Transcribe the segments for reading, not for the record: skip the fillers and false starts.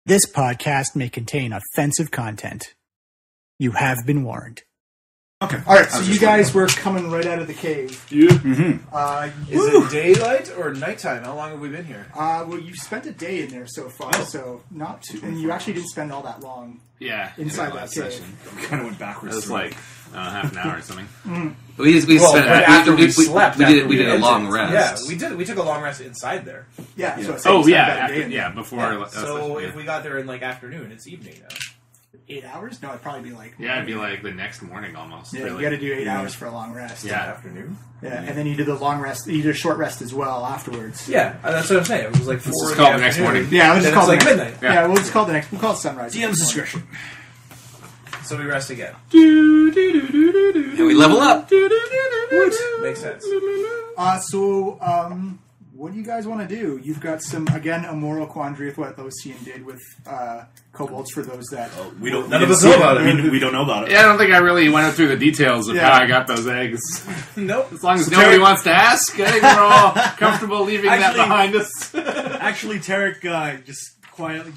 This podcast may contain offensive content. You have been warned. Okay. All right, so you guys were coming right out of the cave. Yeah. Is it daylight or nighttime? How long have we been here? Well, you spent a day in there so far, so not too... And you actually didn't spend all that long inside that cave. Kind of went backwards. It was like half an hour or something. We did a long rest. Yeah, we took a long rest inside there. Yeah. So Before. So if we got there in like afternoon, it's evening now. 8 hours? No, it'd probably be like... Yeah, it'd be like the next morning almost. Yeah, really. you got to do 8 hours for a long rest. Yeah. Afternoon? Yeah, and then you did the long rest, you did a short rest as well afterwards. Yeah, that's what I'm saying. It was like 4 This is called the next morning. Yeah, we'll just call it like midnight. Yeah, we'll just call it the next... We'll call it sunrise. DM's discretion. So we rest again. And we level up. Makes sense. What do you guys want to do? You've got a moral quandary with what Leosin did with kobolds for those that... None of us know about it. We don't know about it. Yeah, I don't think I really went through the details of how I got those eggs. Nope. As long as nobody wants to ask, I think we're all comfortable leaving that behind us. Actually, Tarek just quietly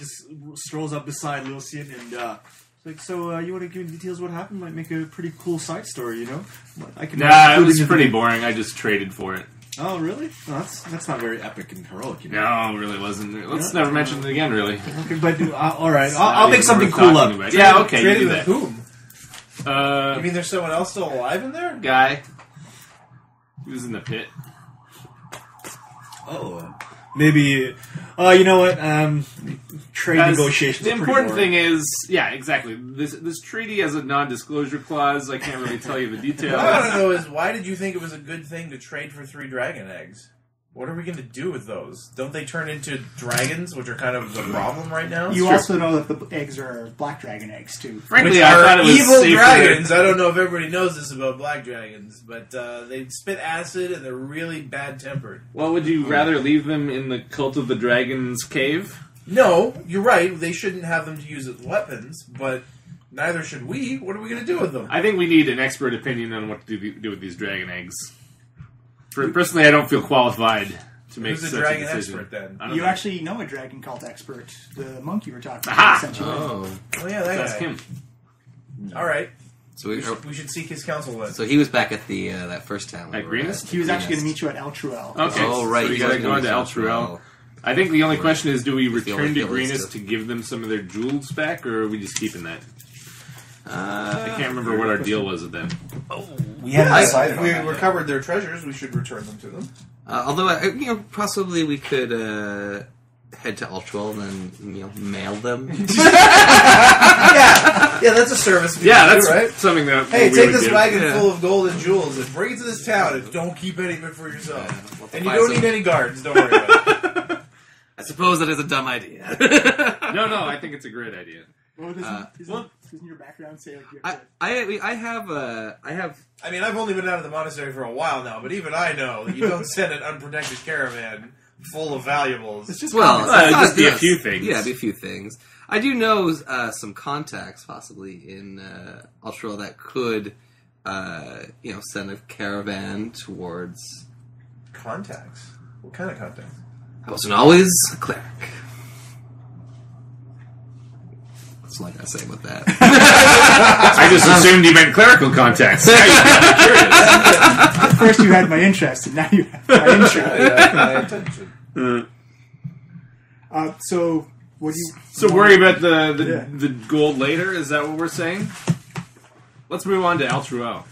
strolls up beside Leosin and like, so you want to give me details of what happened? Might make a pretty cool side story, you know? It was pretty boring. I just traded for it. Oh, really? Well, that's not very epic and heroic, you know? No, it really wasn't. Let's never mention it again, really. Okay, but all right, I'll make something cool up. Yeah, okay, you do with that. whom? You mean there's someone else still alive in there? Guy. He was in the pit. Oh, maybe. You know what? Trade negotiations. The important thing is, yeah, exactly. This treaty has a non-disclosure clause. I can't really tell you the details. What I want to know is, why did you think it was a good thing to trade for 3 dragon eggs? What are we going to do with those? Don't they turn into dragons, which are kind of the problem right now? You also know that the eggs are black dragon eggs, too. Frankly, Which I thought are it was evil safer. dragons. I don't know if everybody knows this about black dragons, but they spit acid and they're really bad-tempered. Well, would you rather leave them in the Cult of the Dragons cave? No, you're right. They shouldn't have them to use as weapons, but neither should we. What are we going to do with them? I think we need an expert opinion on what to do with these dragon eggs. Personally, I don't feel qualified to make Who's such a dragon a decision. expert, then? I don't You know. actually know a dragon cult expert. The monk you were talking Aha! about sent you in. Oh, yeah, that That's guy. him. All right. So We should seek his counsel then. So he was back at the that first time. At Greenest? He was actually going to meet you at Eltruel. Okay, Oh, right. so you He's gotta go going into to Eltruel. I think the only question is, do we It's the return only to village Greenest to- to give them some of their jewels back, or are we just keeping that? I can't remember what our deal was with them. We haven't decided If on we that yet. recovered their treasures, we should return them to them. Although, possibly we could head to Eltruel and then, mail them. Yeah, that's a service. Yeah, that's right. something that Hey, we take would this do. wagon full of gold and jewels and bring it to this town and don't keep any of it for yourself. And you find don't some- need any guards, don't worry about it. I suppose that is a dumb idea. No, I think it's a great idea. Well, doesn't your background say like you have I have. I mean, I've only been out of the monastery for a while now, but even I know that you don't send an unprotected caravan full of valuables. It's just Well, common it's it'd not just be a this. few things. Yeah, it'd be a few things. I do know some contacts, possibly in Eltruel, that could, send a caravan towards. Contacts? What kind of contacts? I wasn't always a cleric. That's all I gotta say about that. I just assumed you meant clerical contacts. At first you had my interest, and now you have my interest. My attention. So, what do you... So worry about the Yeah. gold later? Is that what we're saying? Let's move on to Eltruel.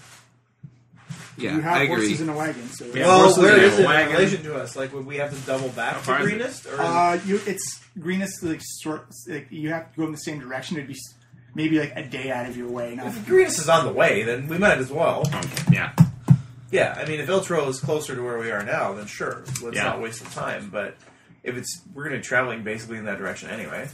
Yeah, You have I agree. horses in a wagon, so... Yeah. Well, horses where and is it in wagon. relation to us? Like, would we have to double back How to far is it? Greenest? Or is It's greenest, like, you have to go in the same direction. It'd be maybe, like, a day out of your way. Not, if Greenest is on the way, then we might as well. Okay, yeah. Yeah, I mean, if Eltruel is closer to where we are now, then sure, let's Yeah. not waste the time. But if we're going to be traveling basically in that direction anyway.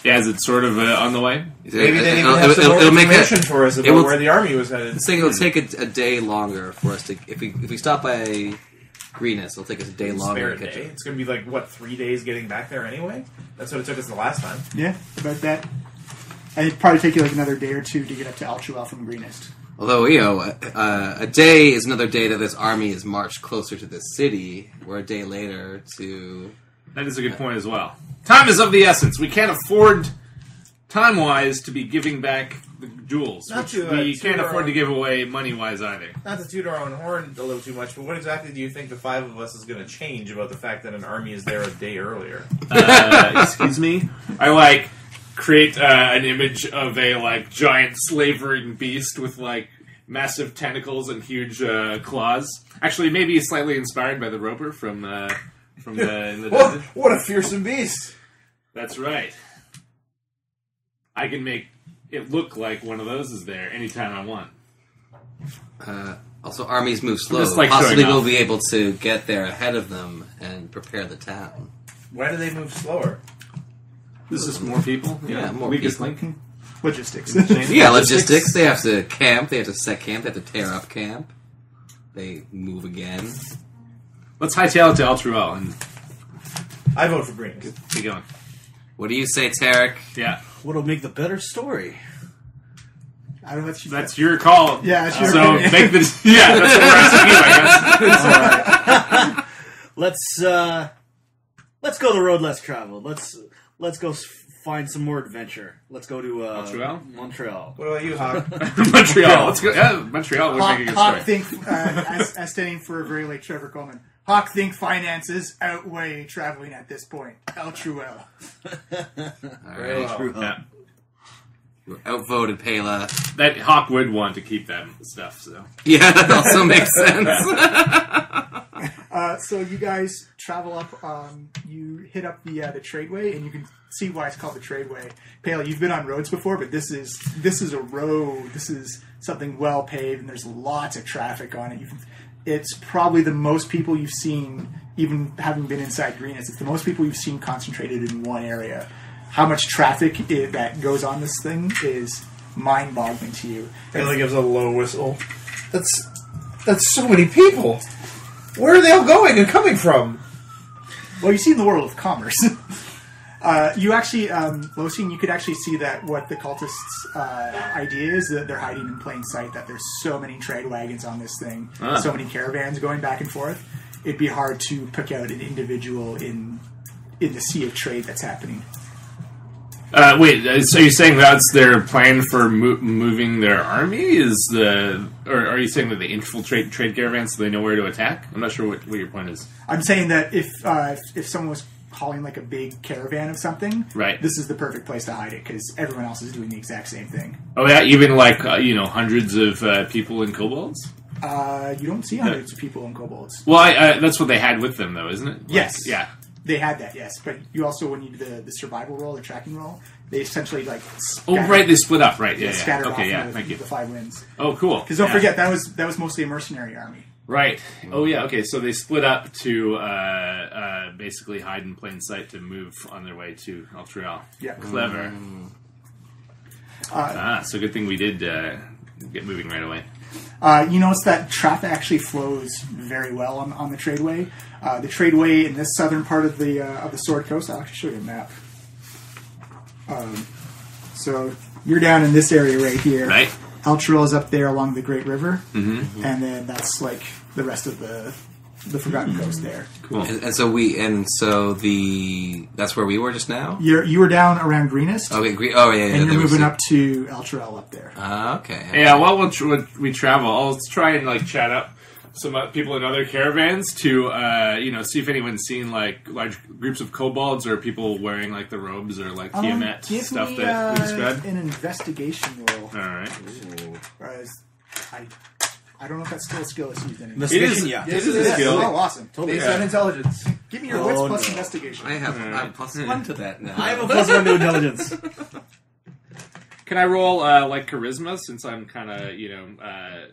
Yeah, is it sort of on the way? Maybe they even have some more information for us about where the army was headed. I'm saying it'll take a day longer for us to. If we stop by Greenest, it'll take us a day Spare longer a to catch day. it. It's going to be like, what, 3 days getting back there anyway? That's what it took us the last time. yeah, about that. And it'd probably take you, like, another day or two to get up to Eltruel from greenest. Although, a day is another day that this army is marched closer to this city, or a day later to That is a good point as well. Time is of the essence. We can't afford, time-wise, to be giving back the jewels. Not Which to, we to can't our afford own- to give away money-wise either. Not to toot our own horn a little too much, but what exactly do you think the five of us is going to change about the fact that an army is there a day earlier? Excuse me? I, create an image of a, giant slavering beast with, massive tentacles and huge claws. Actually, maybe slightly inspired by the Roper from the in the dungeon. What a fearsome beast! That's right. I can make it look like one of those is there anytime I want. Also, armies move slow. just, Possibly showing we'll off. be able to get there ahead of them and prepare the town. Why do they move slower? This is more people? Yeah, more Weakest people. link. Logistics. Yeah, logistics. They have to camp. They have to set camp. They have to tear up camp. They move again. Let's hightail it to Eltruel and I vote for greens. keep going. What do you say, Tarek? Yeah. What'll make the better story? I don't know what you That's your call. Yeah, it's your So opinion. make the yeah. That's what we're asking you, I guess. Let's go the road less traveled. Let's go find some more adventure. Let's go to Montreal? Montreal. What about you, Hawk? Montreal. Let's go. Yeah, Montreal would make a good Hawk story. think, as standing for a very late Trevor Coleman, Hawk think finances outweigh traveling at this point. Eltruel. All right. Yeah. You're outvoted, Pela. That Hawk would want to keep that stuff. So Yeah, that also makes sense. So you guys travel up. You hit up the tradeway, and you can see why it's called the tradeway. Pale, you've been on roads before, but this is a road. This is something well paved, and there's lots of traffic on it. It's probably the most people you've seen, even having been inside Greenest. It's the most people you've seen concentrated in one area. How much traffic that goes on this thing is mind-boggling to you. Bailey gives a low whistle. That's so many people. Where are they all going and coming from? Well, you see in the world of commerce. You actually, Leosin, you could actually see that what the cultists' idea is that they're hiding in plain sight, that there's so many trade wagons on this thing, so many caravans going back and forth. It'd be hard to pick out an individual in the sea of trade that's happening. wait. So you're saying that's their plan for moving their army? Or are you saying that they infiltrate trade caravans so they know where to attack? I'm not sure what your point is. I'm saying that if someone was hauling like a big caravan of something, Right. this is the perfect place to hide it because everyone else is doing the exact same thing. Oh yeah, even hundreds of people in kobolds. You don't see hundreds of people in kobolds. Well, that's what they had with them, though, isn't it? Yes. Yeah. They had that, yes. But you also, when you do the survival roll, the tracking roll, they essentially Oh, scattered- right. They split up. Right. Yeah. scattered Yeah. Okay. off Yeah. the, Thank you. the 5 winds. Oh, cool. Because don't Yeah. forget, that was mostly a mercenary army. Right. Oh, yeah. Okay. So they split up to basically hide in plain sight to move on their way to Eltruel. Yeah. Clever. So good thing we did get moving right away. You notice that traffic actually flows very well on the tradeway. The tradeway in this southern part of the Sword Coast. I'll actually show you a map. So you're down in this area right here. Right. Eltruel is up there along the Great River, Mm-hmm. and then that's like the rest of the Forgotten Coast there. Cool. and so that's where we were just now. You were down around Greenest, Oh, yeah. and there you're was moving a- up to Eltruel up there. Okay. Yeah. While we travel, I'll try and chat up some people in other caravans to see if anyone's seen large groups of kobolds or people wearing the robes or Tiamat Give stuff me, that we described. an investigation roll. All right. I don't know if that's still a skill that's used anymore. Investigation, It is- yeah. it is a skill. Oh, awesome. Totally. Based on intelligence. Give me your wits Oh, plus no. investigation. I have plus 1 to that now. I have a +1 to intelligence. Can I roll charisma since I'm kind of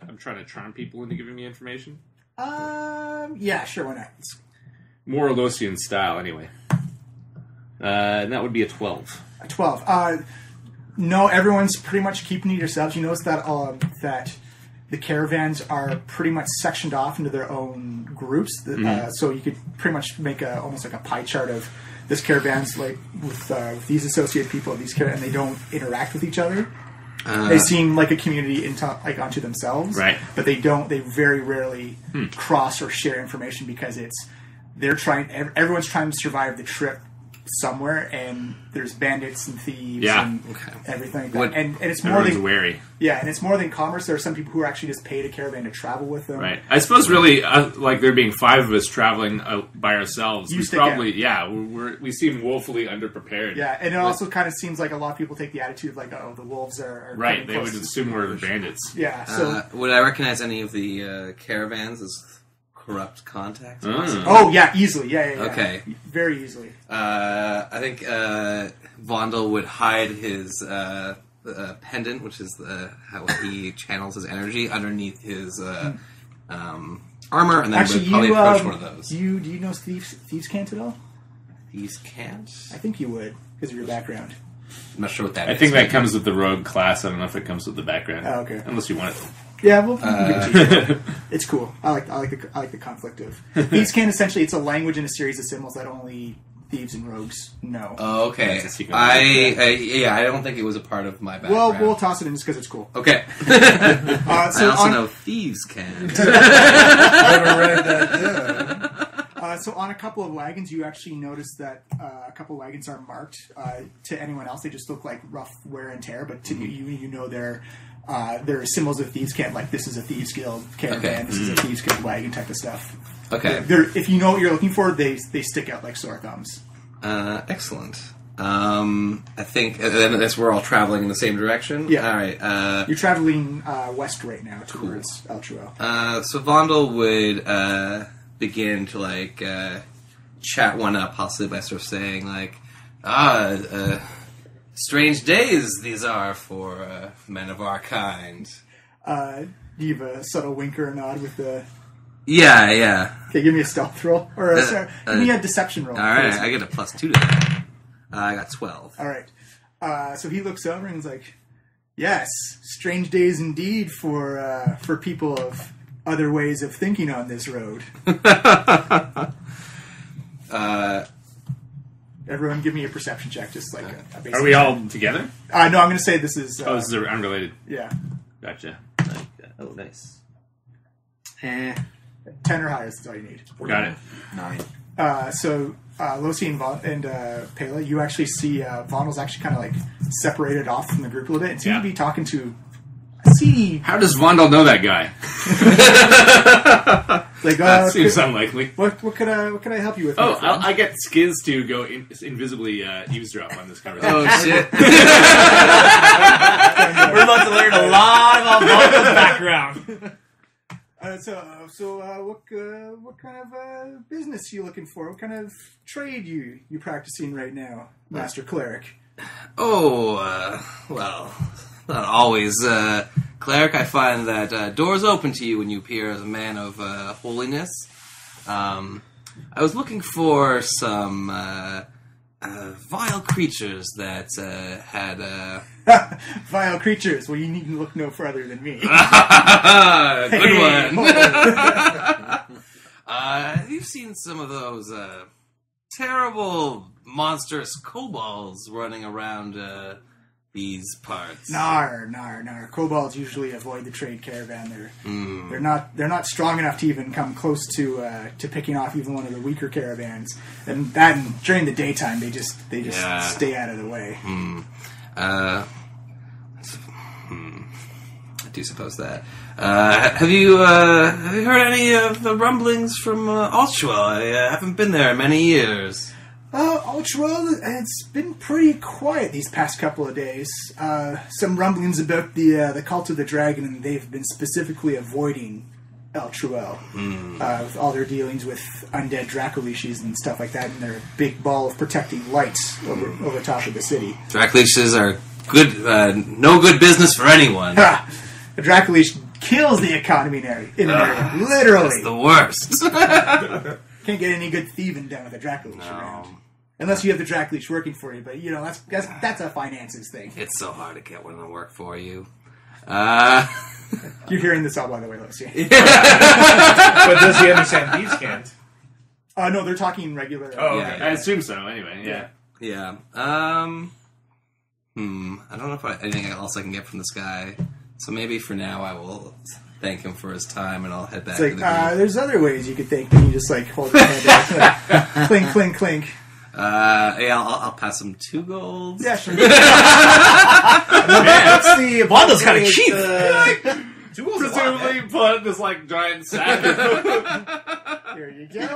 I'm trying to charm people into giving me information? Yeah, sure, why not? More Leosin style, anyway. And that would be a 12. A 12. No, everyone's pretty much keeping to yourselves. You notice that that the caravans are pretty much sectioned off into their own groups. So you could pretty much make almost like a pie chart of this caravan's with these associated people, and they don't interact with each other. They seem like a community unto themselves, Right. But they very rarely cross or share information because it's everyone's trying to survive the trip somewhere, and there's bandits and thieves and everything like that. And it's more than wary. Yeah, and it's more than commerce. There are some people who are actually just paid a caravan to travel with them. Right. I suppose really, like there being 5 of us traveling by ourselves, we seem woefully underprepared. Yeah, and it also kind of seems like a lot of people take the attitude of like, oh, the wolves are right. They would assume we're the bandits. Yeah. So would I recognize any of the caravans as corrupt contacts? Oh yeah, easily. Yeah. Okay. Very easily. I think Vondel would hide his pendant, which is how he channels his energy, underneath his armor, and then actually would probably approach one of those. Do you know Thieves' Cant at all? Thieves' Cant? I think you would, because of your background. I'm not sure what that is. I think that comes with the rogue class. I don't know if it comes with the background. Oh, okay. Unless you want it. Yeah, well, give it to you. It's cool. I like the conflict of Thieves' Cant. Essentially, it's a language and a series of symbols that only thieves and rogues know. Oh, okay. I don't think it was a part of my background. Well, we'll toss it in just because it's cool. Okay. So I also know Thieves' Cant. Never read that. So on a couple of wagons, you actually notice that a couple of wagons are marked. To anyone else, they just look like rough wear and tear, but to you know they're symbols of Thieves' Cant, like this is a Thieves Guild caravan, this is a Thieves Guild wagon type of stuff. Okay. If you know what you're looking for, they stick out like sore thumbs. Excellent. I think that's we're all traveling in the same direction. Yeah. All right. You're traveling west right now towards Eltruel. So Vondel would begin to chat one up, possibly by sort of saying like, strange days these are for men of our kind. Do you have a subtle wink or a nod with the... Yeah. Okay, give me a stealth roll. Or give me a deception roll. All right, I get a +2 to that. I got 12. All right. So he looks over and is like, yes, strange days indeed for people of other ways of thinking on this road. Everyone give me a perception check, just like a basic Are we all together? No, I'm going to say this is... this is unrelated. Yeah. Gotcha. Oh, nice. 10 or higher, that's all you need. Got it. 9. So Leosin and Pela, you actually see Vondel's actually kind of like separated off from the group a little bit and seems to be talking to How does Vondel know that guy? Like, that seems unlikely. What could I help you with? Oh, I get Skiz to go invisibly eavesdrop on this conversation. Oh, shit. We're about to learn a lot about Vondel's background. What kind of business you looking for? What kind of trade you practicing right now, Master Cleric? Oh, well, not always. Cleric, I find that doors open to you when you appear as a man of holiness. I was looking for some vile creatures that had... Vile creatures? Well, you need to look no further than me. Good one. You've seen some of those terrible, monstrous kobolds running around these parts. Nar. Kobolds usually avoid the trade caravan. They're not strong enough to even come close to picking off even one of the weaker caravans. And during the daytime, they just stay out of the way. I do suppose that. Have you heard any of the rumblings from Eltruel? I haven't been there in many years. Eltruel, it's been pretty quiet these past couple of days. Some rumblings about the cult of the dragon, and they've been specifically avoiding Eltruel with all their dealings with undead Dracoliches and stuff like that, and their big ball of protecting lights over top of the city. Dracoliches are good, no good business for anyone. Ha! The Dracoliche kills the economy in an area. Literally. That's the worst. Can't get any good thieving done with a Dracoliche around. Unless you have the Dracoliche working for you, but that's a finances thing. It's so hard to get one to work for you. You're hearing this all, by the way, Lucy. But does he understand Thieves' Cant? No, they're talking regular. Oh, Yeah. okay. I assume so, anyway, yeah. Yeah. I don't know if anything else I can get from this guy. So maybe for now I will thank him for his time, and I'll head back It's to like, the group. there's other ways you could think. Then you just like hold your hand out, like, clink, clink, clink. Yeah, I'll pass him 2 golds. Yeah, sure. What's the Wanda's kinda cheap. 2 golds. Presumably put this like giant sack. Here you go.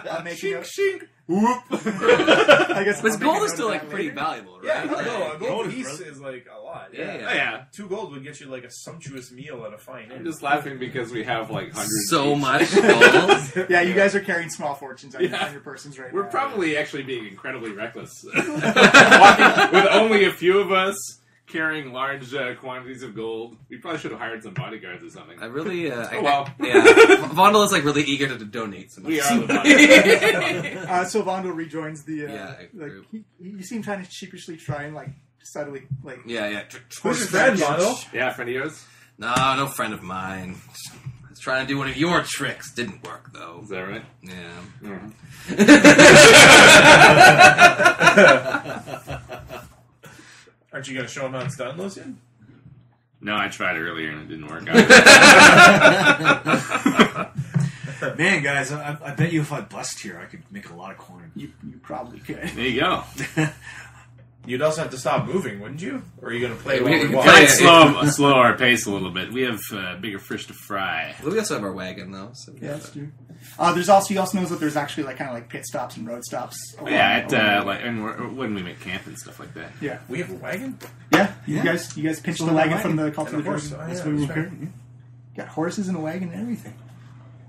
I'll make you. Shink. Whoop. I guess. But I'll make gold a is note still of like that pretty later. valuable, Yeah, right? no, Like, a gold gold is piece really- is like a lot. Yeah. Yeah. 2 gold would get you like a sumptuous meal at a fine I'm inn. just laughing because we have like hundreds. so each. much gold. Yeah, you guys are carrying small fortunes on, Yeah. on your persons right We're now. probably actually being incredibly reckless. Walking with only a few of us carrying large quantities of gold. We probably should have hired some bodyguards or something. I really, Oh, well. yeah. Vondel is like really eager to donate some. We are the bodyguards. So Vondel rejoins the. Yeah, like group. you seem kind of sheepishly try and like subtly like. Yeah. Who's your friend, Mondo? Yeah, friend of yours? No friend of mine. I was trying to do one of your tricks. Didn't work though. Is that right? Yeah. Aren't you going to show him how it's done, Leosin? No, I tried earlier and it didn't work out. Man, guys, I bet you if I bust here, I could make a lot of coin. You probably could. There you go. You'd also have to stop moving, wouldn't you? Or are you going to play Yeah, while we- we we walk? play- Might slow our pace a little bit. We have bigger fish to fry. Well, we also have our wagon though. So Yeah, that's true. There's also he also knows that there's actually like kind of like pit stops and road stops. along- Yeah, at along- like and when we make camp and stuff like that. yeah, We have a wagon? yeah. You guys pinched the wagon from the cult of And the a horse. Dragon. Oh, That's yeah, what we that's were right. carrying. Got horses and a wagon and everything.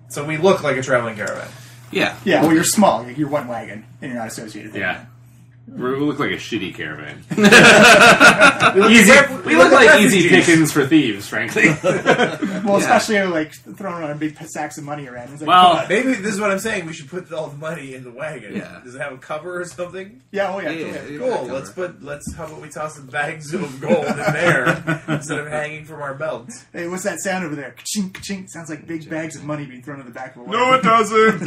So we look like a traveling caravan. yeah. Yeah, well, you're small. You're one wagon, and you're not associated. with Yeah. We look like a shitty caravan. Easy. We look like easy pickings for thieves, frankly. it. Well, especially like throwing around big sacks of money around. It's like, Well, Maybe this is what I'm saying. We should put all the money in the wagon. Yeah. Does it have a cover or something? yeah, oh yeah, Yeah, totally. yeah. Cool. How about we toss the bags of gold in there instead of hanging from our belts? Hey, what's that sound over there? Ka-chink, ka-chink. Sounds like big bags of money being thrown in the back of a wagon. no, it doesn't.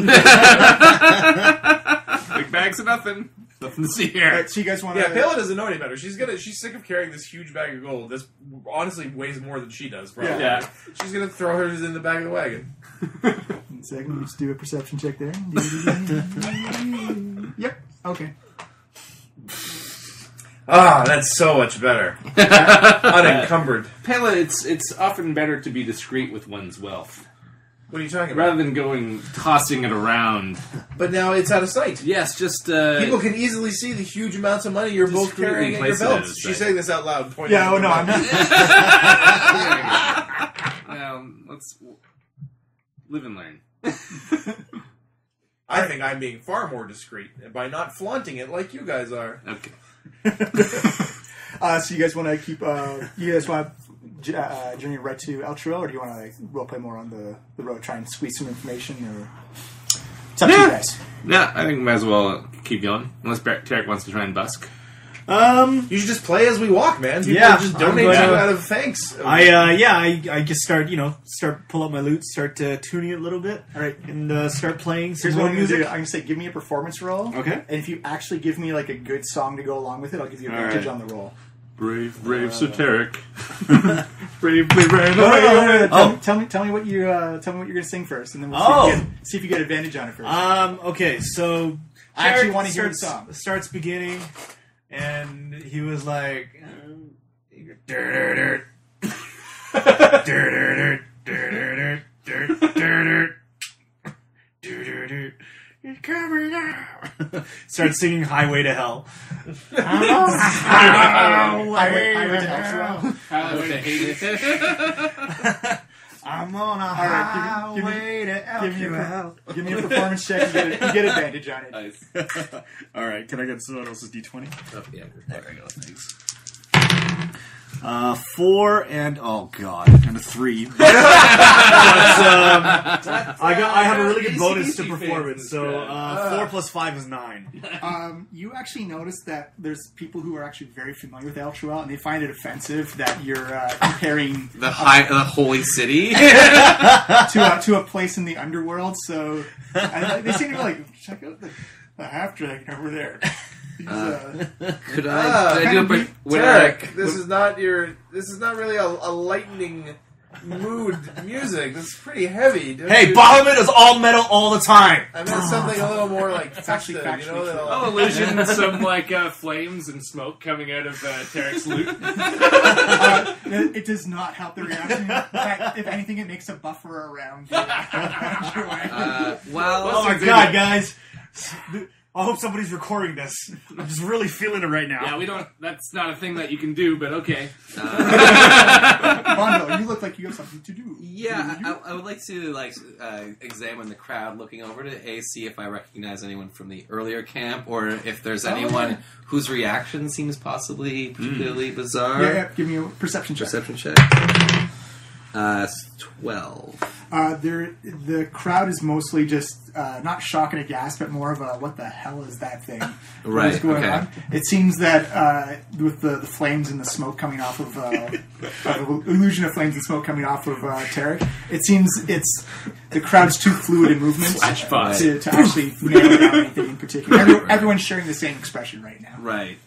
Big bags of nothing. Nothing to see All here. right, so you guys want Yeah, to? Pela doesn't know any better. She's sick of carrying this huge bag of gold. This honestly weighs more than she does. Probably. Yeah. She's gonna throw hers in the back of the wagon. 1 second, let's do a perception check there. Yep. Okay. Ah, that's so much better. Unencumbered. Pela, it's often better to be discreet with one's wealth. What are you talking about? Rather than tossing it around. But now it's out of sight. Yes, just People can easily see the huge amounts of money you're both Discreetly carrying at your place it out of belts. sight. She's saying this out loud. Pointing Yeah. at Oh no, the I'm belt. not. let's live and learn. I think I'm being far more discreet by not flaunting it like you guys are. Okay. So you guys want to keep? You guys want to journey right to Eltruel, or do you want to like, role play more on the road, try and squeeze some information, or it's up to you guys. Yeah, I think we might as well keep going. Unless Tarek wants to try and busk. You should just play as we walk, man. People Yeah, just I'm donate going you to- out of thanks. I just start pull up my lute, start tuning it a little bit, All right. and start playing some Here's what more I'm going to do. music. I'm going to say, give me a performance roll. Okay. And if you actually give me like a good song to go along with it, I'll give you advantage right. on the roll. Brave Sir Tarek. Bravely ran No, away. Tell me what you tell me what you're going to sing first, and then we'll see if you get advantage on it first. Okay, so I actually Tarek wanna hear the starts- song. Starts beginning, and he was like, "You're coming out." Started singing "Highway to Hell." Highway to Eltruel. I'm on a right, give me- highway to give me a- Eltruel. Give me a performance check. You get advantage on it. Nice. All right, can I get someone else's D20? Oh, yeah, there we go. Thanks. 4 and oh god, and a 3. But, I have a really good bonus to performance, so 4 plus 5 is 9. You actually notice that there's people who are actually very familiar with Eltruel, and they find it offensive that you're comparing The holy city. to a place in the underworld. So they seem to be like, check out the half dragon over there. He's, Could I do a kinda when Tarek, this is not really a lightning mood music. That's pretty heavy. Hey, Bahamut is all metal all the time. I meant something a little more like actually festive, factually true. Oh, illusion, some like flames and smoke coming out of Tarek's loot. It does not help the reaction. In fact, if anything, it makes a buffer around you. Oh my god, guys. I hope somebody's recording this. I'm just really feeling it right now. Yeah, we don't. That's not a thing that you can do, but okay. Bondo, you look like you have something to do. Yeah, I would like to examine the crowd, looking over to see if I recognize anyone from the earlier camp, or if there's anyone whose reaction seems possibly particularly bizarre. Yeah, give me a perception check. Perception check. 12. The crowd is mostly just not shock and aghast, but more of a "what the hell is that thing?" Right. What is going Okay. on? It seems that with the flames and the smoke coming off of illusion of flames and smoke coming off of Tarek, it seems the crowd's too fluid in movement Flashbacks. to actually nail down anything in particular. Everyone's sharing the same expression right now. Right.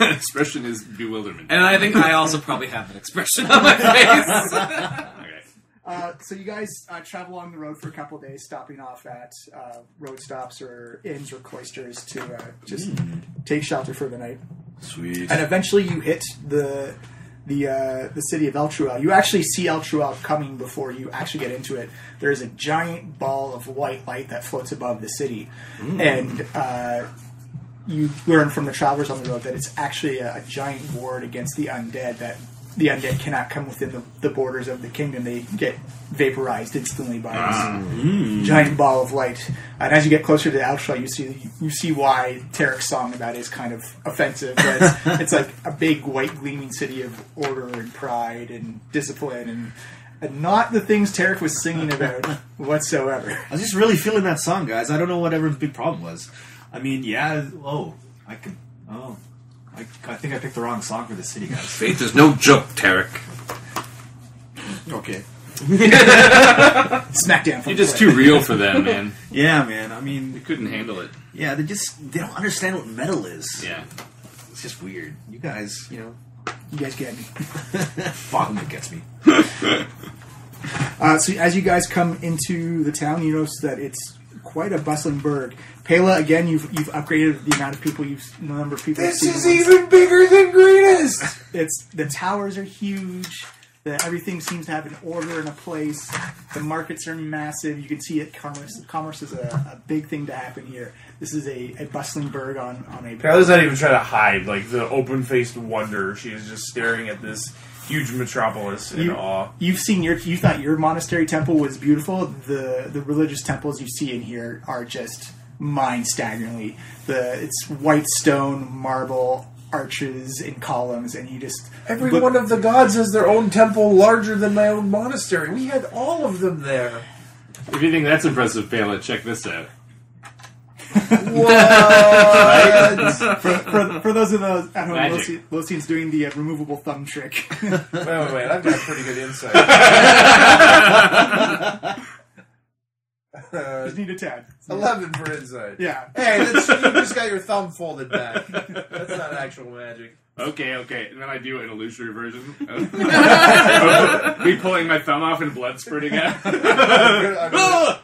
Expression is bewilderment. And I think I also probably have that expression on my face. Okay. So you guys travel along the road for a couple of days, stopping off at road stops or inns or cloisters to just take shelter for the night. Sweet. And eventually you hit the city of Eltruel. You actually see Eltruel coming before you actually get into it. There's a giant ball of white light that floats above the city. And you learn from the travelers on the road that it's actually a giant ward against the undead, that the undead cannot come within the borders of the kingdom. They get vaporized instantly by this giant ball of light. And as you get closer to Eltruel, you see why Tarek's song about it is kind of offensive. But it's like a big, white, gleaming city of order and pride and discipline and not the things Tarek was singing about whatsoever. I was just really feeling that song, guys. I don't know what everyone's big problem was. I mean, yeah. I think I picked the wrong song for the city, guys. Faith is no joke, Tarek. Okay. Smackdown. You're just too real for them, man. Yeah, man. I mean, You couldn't handle it. yeah, they don't understand what metal is. Yeah. It's just weird. You guys, You guys get me. Bahamut gets me. So as you guys come into the town, you notice that it's quite a bustling burg. Pela, again, you've upgraded the amount of people the number of people. This is even bigger than Greenest! It's the towers are huge. Everything seems to have an order and a place. The markets are massive. You can see it. Commerce is a big thing to happen here. This is a bustling burg on a. Pela's not even trying to hide, like, the open-faced wonder. She is just staring at this huge metropolis in awe. You thought your monastery temple was beautiful. The religious temples you see in here are just mind-staggeringly. It's white stone, marble, arches and columns, and you just... Every one of the gods has their own temple larger than my own monastery. We had all of them there. If you think that's impressive, Pela, check this out. What? For those of those at home, Magic. Leosin's doing the removable thumb trick. Wait, I've got pretty good insight. Just need a tad. 11 for insight. Yeah. Hey, you just got your thumb folded back. That's not actual magic. Okay. And then I do an illusory version. Me pulling my thumb off and blood spurting out. I'm good.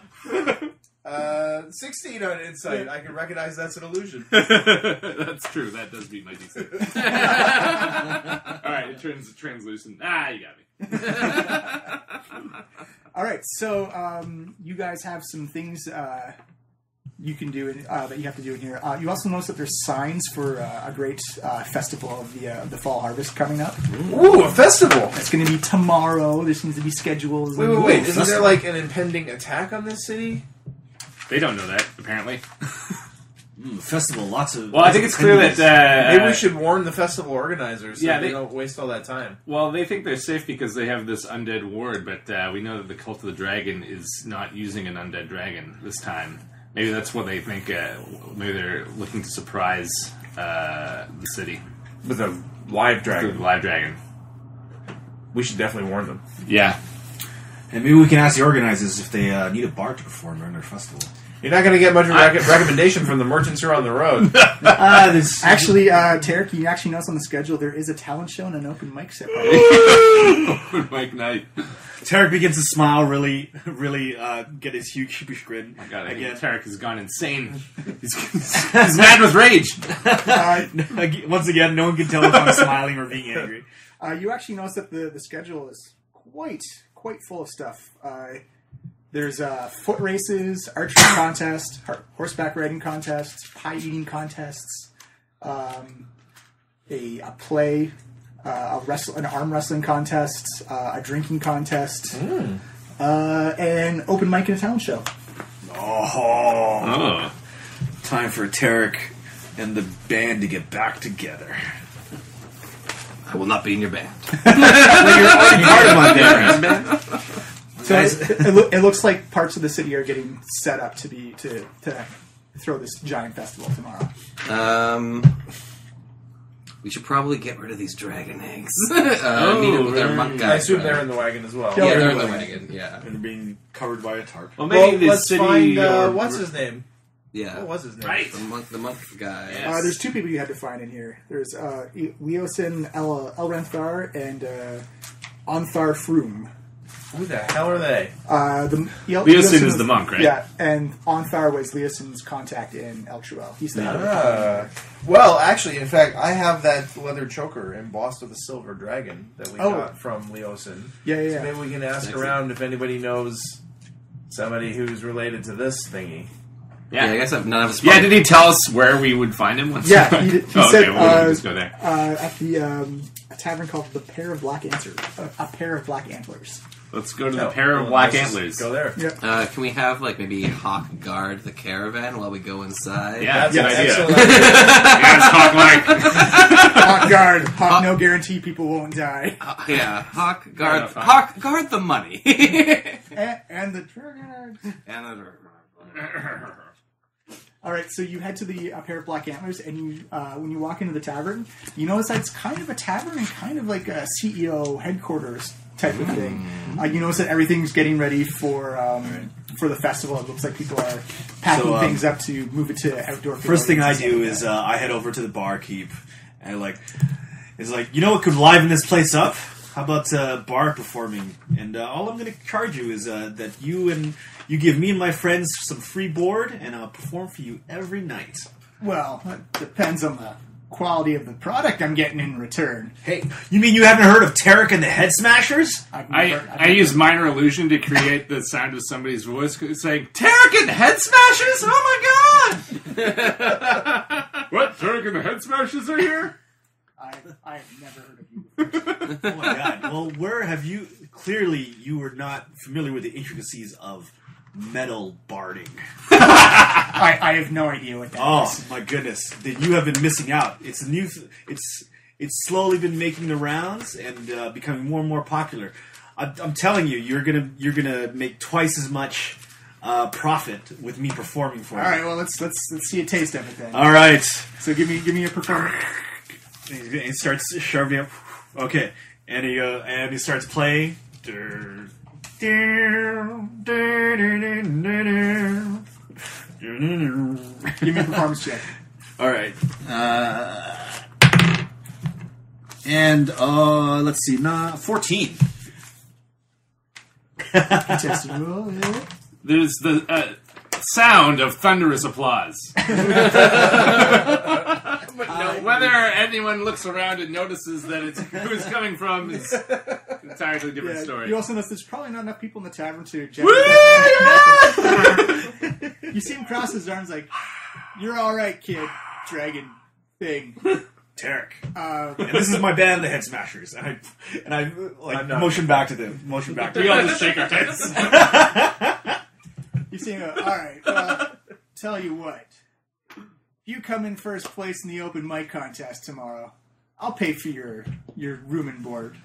16 on insight. I can recognize that's an illusion. That's true. That does beat my DC. Alright, it turns translucent. You got me. All right, so you guys have some things you can do that you have to do in here. You also notice that there's signs for a great festival of the fall harvest coming up. Ooh, a festival! It's going to be tomorrow. There seems to be schedules. Wait. Isn't there like an impending attack on this city? They don't know that, apparently. Festival, lots of... Well, I think it's clear that... Maybe we should warn the festival organizers so Yeah, they they- don't waste all that time. Well, they think they're safe because they have this undead ward, but we know that the Cult of the Dragon is not using an undead dragon this time. Maybe that's what they think. Maybe they're looking to surprise the city With a live with dragon. the live dragon. We should definitely warn them. Yeah. And maybe we can ask the organizers if they need a bard to perform during their festival. You're not going to get much recommendation from the merchants who are on the road. Actually, Tarek, you actually notice on the schedule there is a talent show and an open mic set. Open mic night. Tarek begins to smile, really get his huge sheepish grin. Oh my God, again, Tarek has gone insane. He's mad with rage. Once again, no one can tell if I'm smiling or being angry. You actually notice that the schedule is quite full of stuff. There's foot races, archery contest, horseback riding contests, pie eating contests, a play, an arm wrestling contest, a drinking contest, an open mic and a talent show. Oh. Time for Tarek and the band to get back together. I will not be in your band. Well, you're already part of my band. So it looks like parts of the city are getting set up to throw this giant festival tomorrow. We should probably get rid of these dragon eggs. Meet up with our monk guys. I assume they're in the wagon as well. Yeah, they're in the wagon. Yeah, And being covered by a tarp. Well, maybe the let's city. find or- what's his name? yeah. What was his name? Right. The monk guy. Yes. There's two people you had to find in here. There's Leosin Elranthar and Onthar Froom. Who the hell are they? Leosin is the monk, right? Yeah, and Onthar was Leosin's contact in Eltruel. He's the head of the party. Well, actually, in fact, I have that leather choker embossed with a silver dragon that we got from Leosin. Yeah. So maybe we can ask around if anybody knows somebody who's related to this thingy. Yeah, I guess none of us. Yeah, did he tell us where we would find him? Yeah, he said well, we'll just go there. at the a tavern called the Pair of Black Antlers. A Pair of Black Antlers. Let's go to the pair of black let's antlers. Go there. Yep. Can we have maybe Hawk guard the caravan while we go inside? Yeah, that's an idea. Excellent idea. Yes, Hawk like. Hawk guard. Hawk, no guarantee people won't die. Yeah, Hawk guard. fine. Hawk guard the money. And the dragon. All right, so you head to the Pair of Black Antlers, and you, when you walk into the tavern, you notice that it's kind of a tavern and kind of like a CEO headquarters type of thing. You notice that everything's getting ready for the festival. It looks like people are packing things up to move it to outdoor. First thing I do is I head over to the barkeep and it's like, you know what could liven this place up? How about bar performing? And all I'm going to charge you is that you give me and my friends some free board, and I'll perform for you every night. Well, it depends on the quality of the product I'm getting in return. Hey, you mean you haven't heard of Tarek and the Head Smashers? I use minor illusion to create the sound of somebody's voice saying, Tarek and the Head Smashers? Oh my god! What? Tarek and the Head Smashers are here? I have never heard of you before. Oh my god. Well, where have you... Clearly, you are not familiar with the intricacies of metal barding. I have no idea what that is. Oh my goodness! Then you have been missing out. It's a new. It's slowly been making the rounds and becoming more and more popular. I'm telling you, you're gonna make twice as much profit with me performing for you. All right, well let's see a taste of it then. All right. So give me a performance. And he starts shoving up. Okay, and he starts playing. Give me a performance check. All right. Let's see. 14. Contested roll, yeah. There's the sound of thunderous applause. Whether anyone looks around and notices that it's who it's coming from is an entirely different story. You also notice there's probably not enough people in the tavern to... You see him cross his arms like, you're alright, kid. Dragon thing. Tarek. And this is my band, the Head Smashers. And I motion back to them. Motion back to We them. all just shake our heads. You see him go, alright, tell you what. You come in first place in the open mic contest tomorrow. I'll pay for your room and board.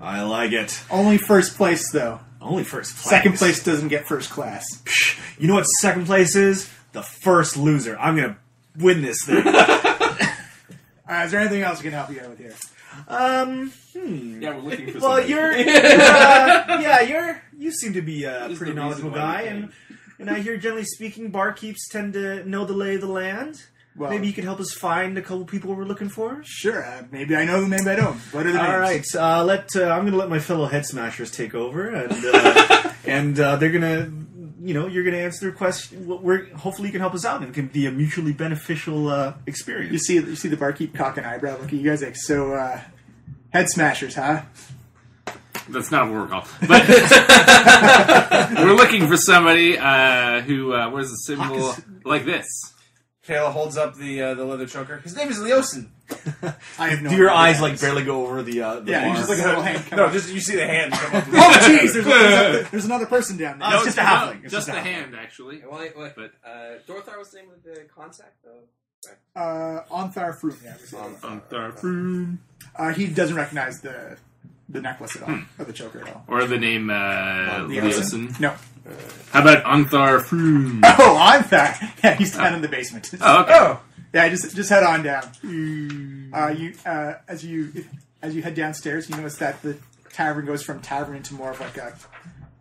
I like it. Only first place, though. Only first place. Second place doesn't get first class. You know what second place is? The first loser. I'm going to win this thing. Is there anything else I can help you out with here? Yeah, we're looking for Well, somebody. you seem to be a pretty knowledgeable guy, and And I hear, generally speaking, barkeeps tend to know the lay of the land. Well, Maybe you could help us find a couple people we're looking for? Sure. Maybe I know, maybe I don't. What are the names? All right. I'm going to let my fellow head smashers take over, and they're going to, you're going to answer their question. Hopefully, you can help us out, and it can be a mutually beneficial experience. You see the barkeep cock an eyebrow. Look at you guys like, so head smashers, huh? That's not what we're called. But we're looking for somebody who wears a symbol like this. Kayla holds up the leather choker. His name is Leosin. I have no Do your idea. eyes like barely go over the Yeah, bar? you just like a little hand. Come No, up. just you see the hand come up. Oh, jeez! There's another person down there. No, it's just a halfling. It's Just just a a halfling. hand, actually. Wait. But Dorthar was the name of the contact, though? Onthar Froom. Yeah, he doesn't recognize the necklace at all, or the choker at all. or the name Leosin. No. How about Anthar Froom? Oh, Onthar. Yeah, he's down in the basement. Oh, okay. Oh, Yeah, just head on down. As you head downstairs, you notice that the tavern goes from tavern into more of like a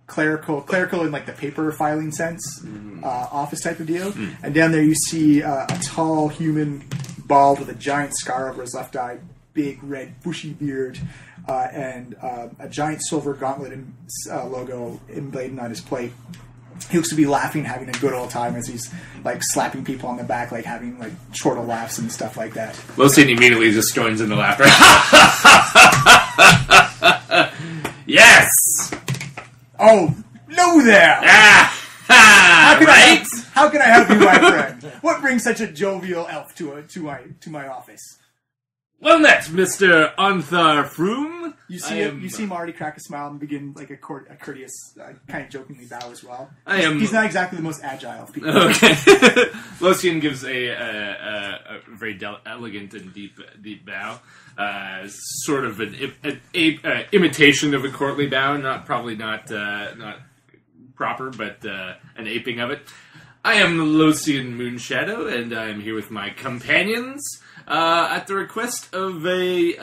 clerical in like the paper filing sense, office type of deal. And down there you see a tall human, bald with a giant scar over his left eye, big red bushy beard, and a giant silver gauntlet logo emblazoned on his plate. He looks to be laughing, having a good old time as he's like slapping people on the back, like having like chortle laughs and stuff like that. Losin immediately just joins in the laughter. Yes! Oh, no there! How How can I help you, my friend? What brings such a jovial elf to my office? Well met, Mr. Anthar Froom. You see him already crack a smile and begin like a courteous, kind of jokingly bow as well. He's not exactly the most agile of people. Okay. Losian gives a very elegant and deep bow. Sort of an imitation of a courtly bow, not proper, but an aping of it. I am Losian Moonshadow, and I am here with my companions at the request of a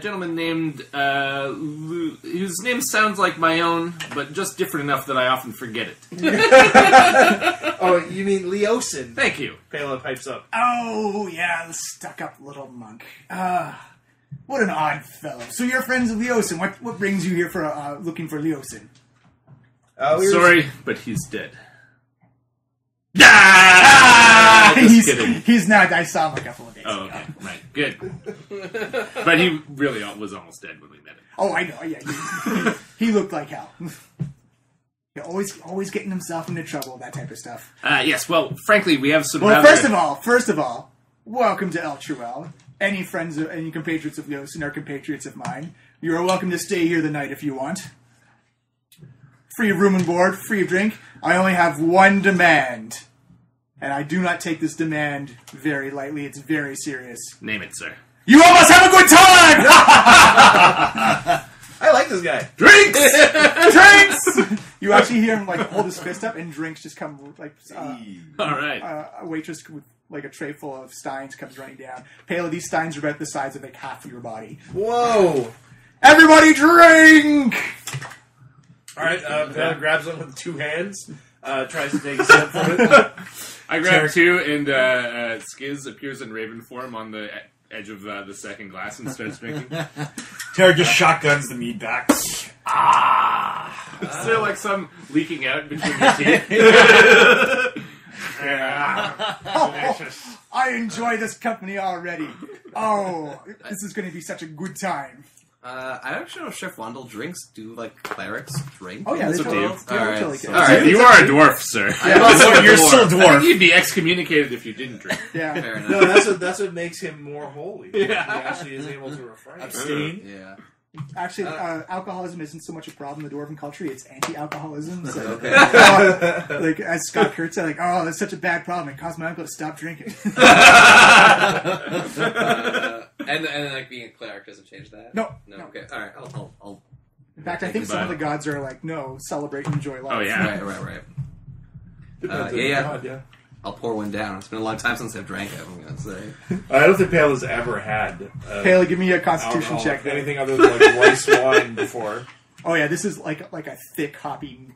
gentleman named whose name sounds like my own, but just different enough that I often forget it. oh, you mean Leosin? Thank you. Kayla pipes up. Oh yeah, the stuck-up little monk. What an odd fellow. So you're friends with Leosin. What brings you here for looking for Leosin? Sorry, but he's dead. Just kidding. He's not. I saw him a couple of days Oh, ago. okay, right, good. But he really was almost dead when we met him. Oh, I know. Yeah, he looked like hell. Yeah, always getting himself into trouble, that type of stuff. Yes, well, frankly, we have some... Well, first of all, welcome to Eltruel. Any compatriots of Leosin are compatriots of mine. You are welcome to stay here the night if you want. Free of room and board, free of drink. I only have one demand. And I do not take this demand very lightly. It's very serious. Name it, sir. You all must have a good time! I like this guy. Drinks! Drinks! You actually hear him like hold his fist up and drinks just come like... All right. a waitress with like a tray full of steins comes running down. Pale, these steins are about the size of like half of your body. Whoa! Everybody drink! Alright, Kayla grabs one with two hands, tries to take a sip from it. I grab two, and Skiz appears in raven form on the edge of the second glass and starts drinking. Tara just shotguns the mead back. Is there like some leaking out between your teeth? I enjoy this company already. Oh, this is going to be such a good time. I actually know Chef Wandel drinks. Do like clerics drink? Oh yeah, That's what they do. Alright. Alright. You are a dwarf, sir. You're still a I think dwarf. you'd be excommunicated if you didn't drink. Yeah. Fair enough. No, that's what makes him more holy. He actually is able to refrain. Abstain. Yeah. Actually, alcoholism isn't so much a problem in the dwarven culture. It's anti-alcoholism. So, Okay. like as Scott Kurtz said, like, oh, that's such a bad problem. It caused my uncle to stop drinking. And like being a cleric doesn't change that. No. Okay. All right. I'll In fact, I think some of the gods are like, no, celebrate and enjoy life. Oh, yeah. Right. Depends on Yeah. God, yeah. I'll pour one down. It's been a long time since I've drank it, I'm gonna say. I don't think Pale has ever had Haley, give me a constitution alcohol, check. anything other than like rice wine before. Oh yeah, this is like a thick hoppy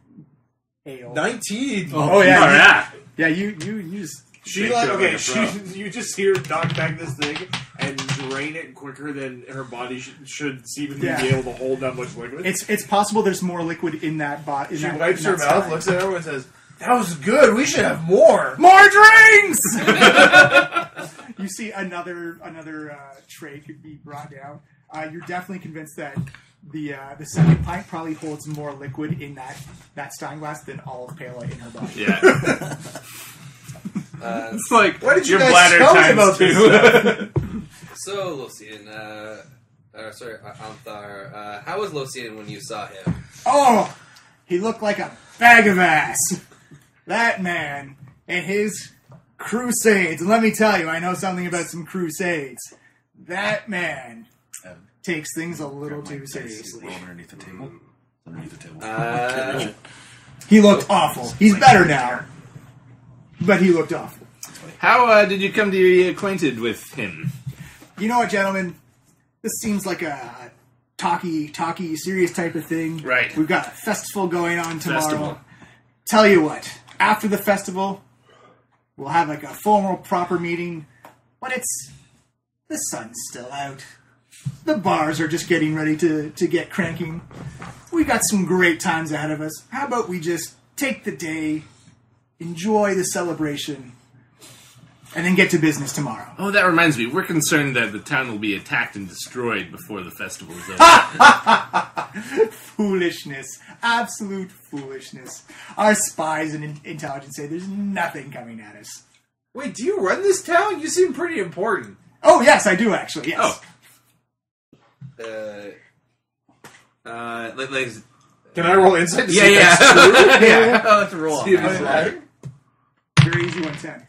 ale. 19. Oh, yeah. Oh, yeah. Yeah, you just... She you just hear her knock back this thing and drain it quicker than her body should seemingly Yeah. be able to hold that much liquid. It's possible there's more liquid in that bot. She wipes her mouth, looks at her, and says, "That was good. We should have more." More drinks! You see another tray could be brought down. You're definitely convinced that the second pint probably holds more liquid in that stein glass than all of Pela in her body. Yeah. It's like Why did you your guys bladder tell me times about this two. So, Leosin, Anthar, how was Leosin when you saw him? Oh, he looked like a bag of ass. That man and his crusades. And let me tell you, I know something about some crusades. That man takes things a little too seriously. Underneath the table. Underneath the table. He looked awful. He's better now. But he looked awful. How did you come to be acquainted with him? You know what, gentlemen? This seems like a talky, serious type of thing. Right. We've got a festival going on tomorrow. Festival. Tell you what, after the festival, we'll have like a formal, proper meeting. But the sun's still out. The bars are just getting ready to get cranking. We got some great times ahead of us. How about we just take the day, enjoy the celebration, and then get to business tomorrow? Oh, that reminds me. We're concerned that the town will be attacked and destroyed before the festival is over. Foolishness. Absolute foolishness. Our spies and intelligence say there's nothing coming at us. Wait, do you run this town? You seem pretty important. Oh, yes, I do, actually, yes. Oh. Ladies. Can I roll insight to see if Yeah. that's true? Yeah. Let's roll. See if it's lying? Very easy 110.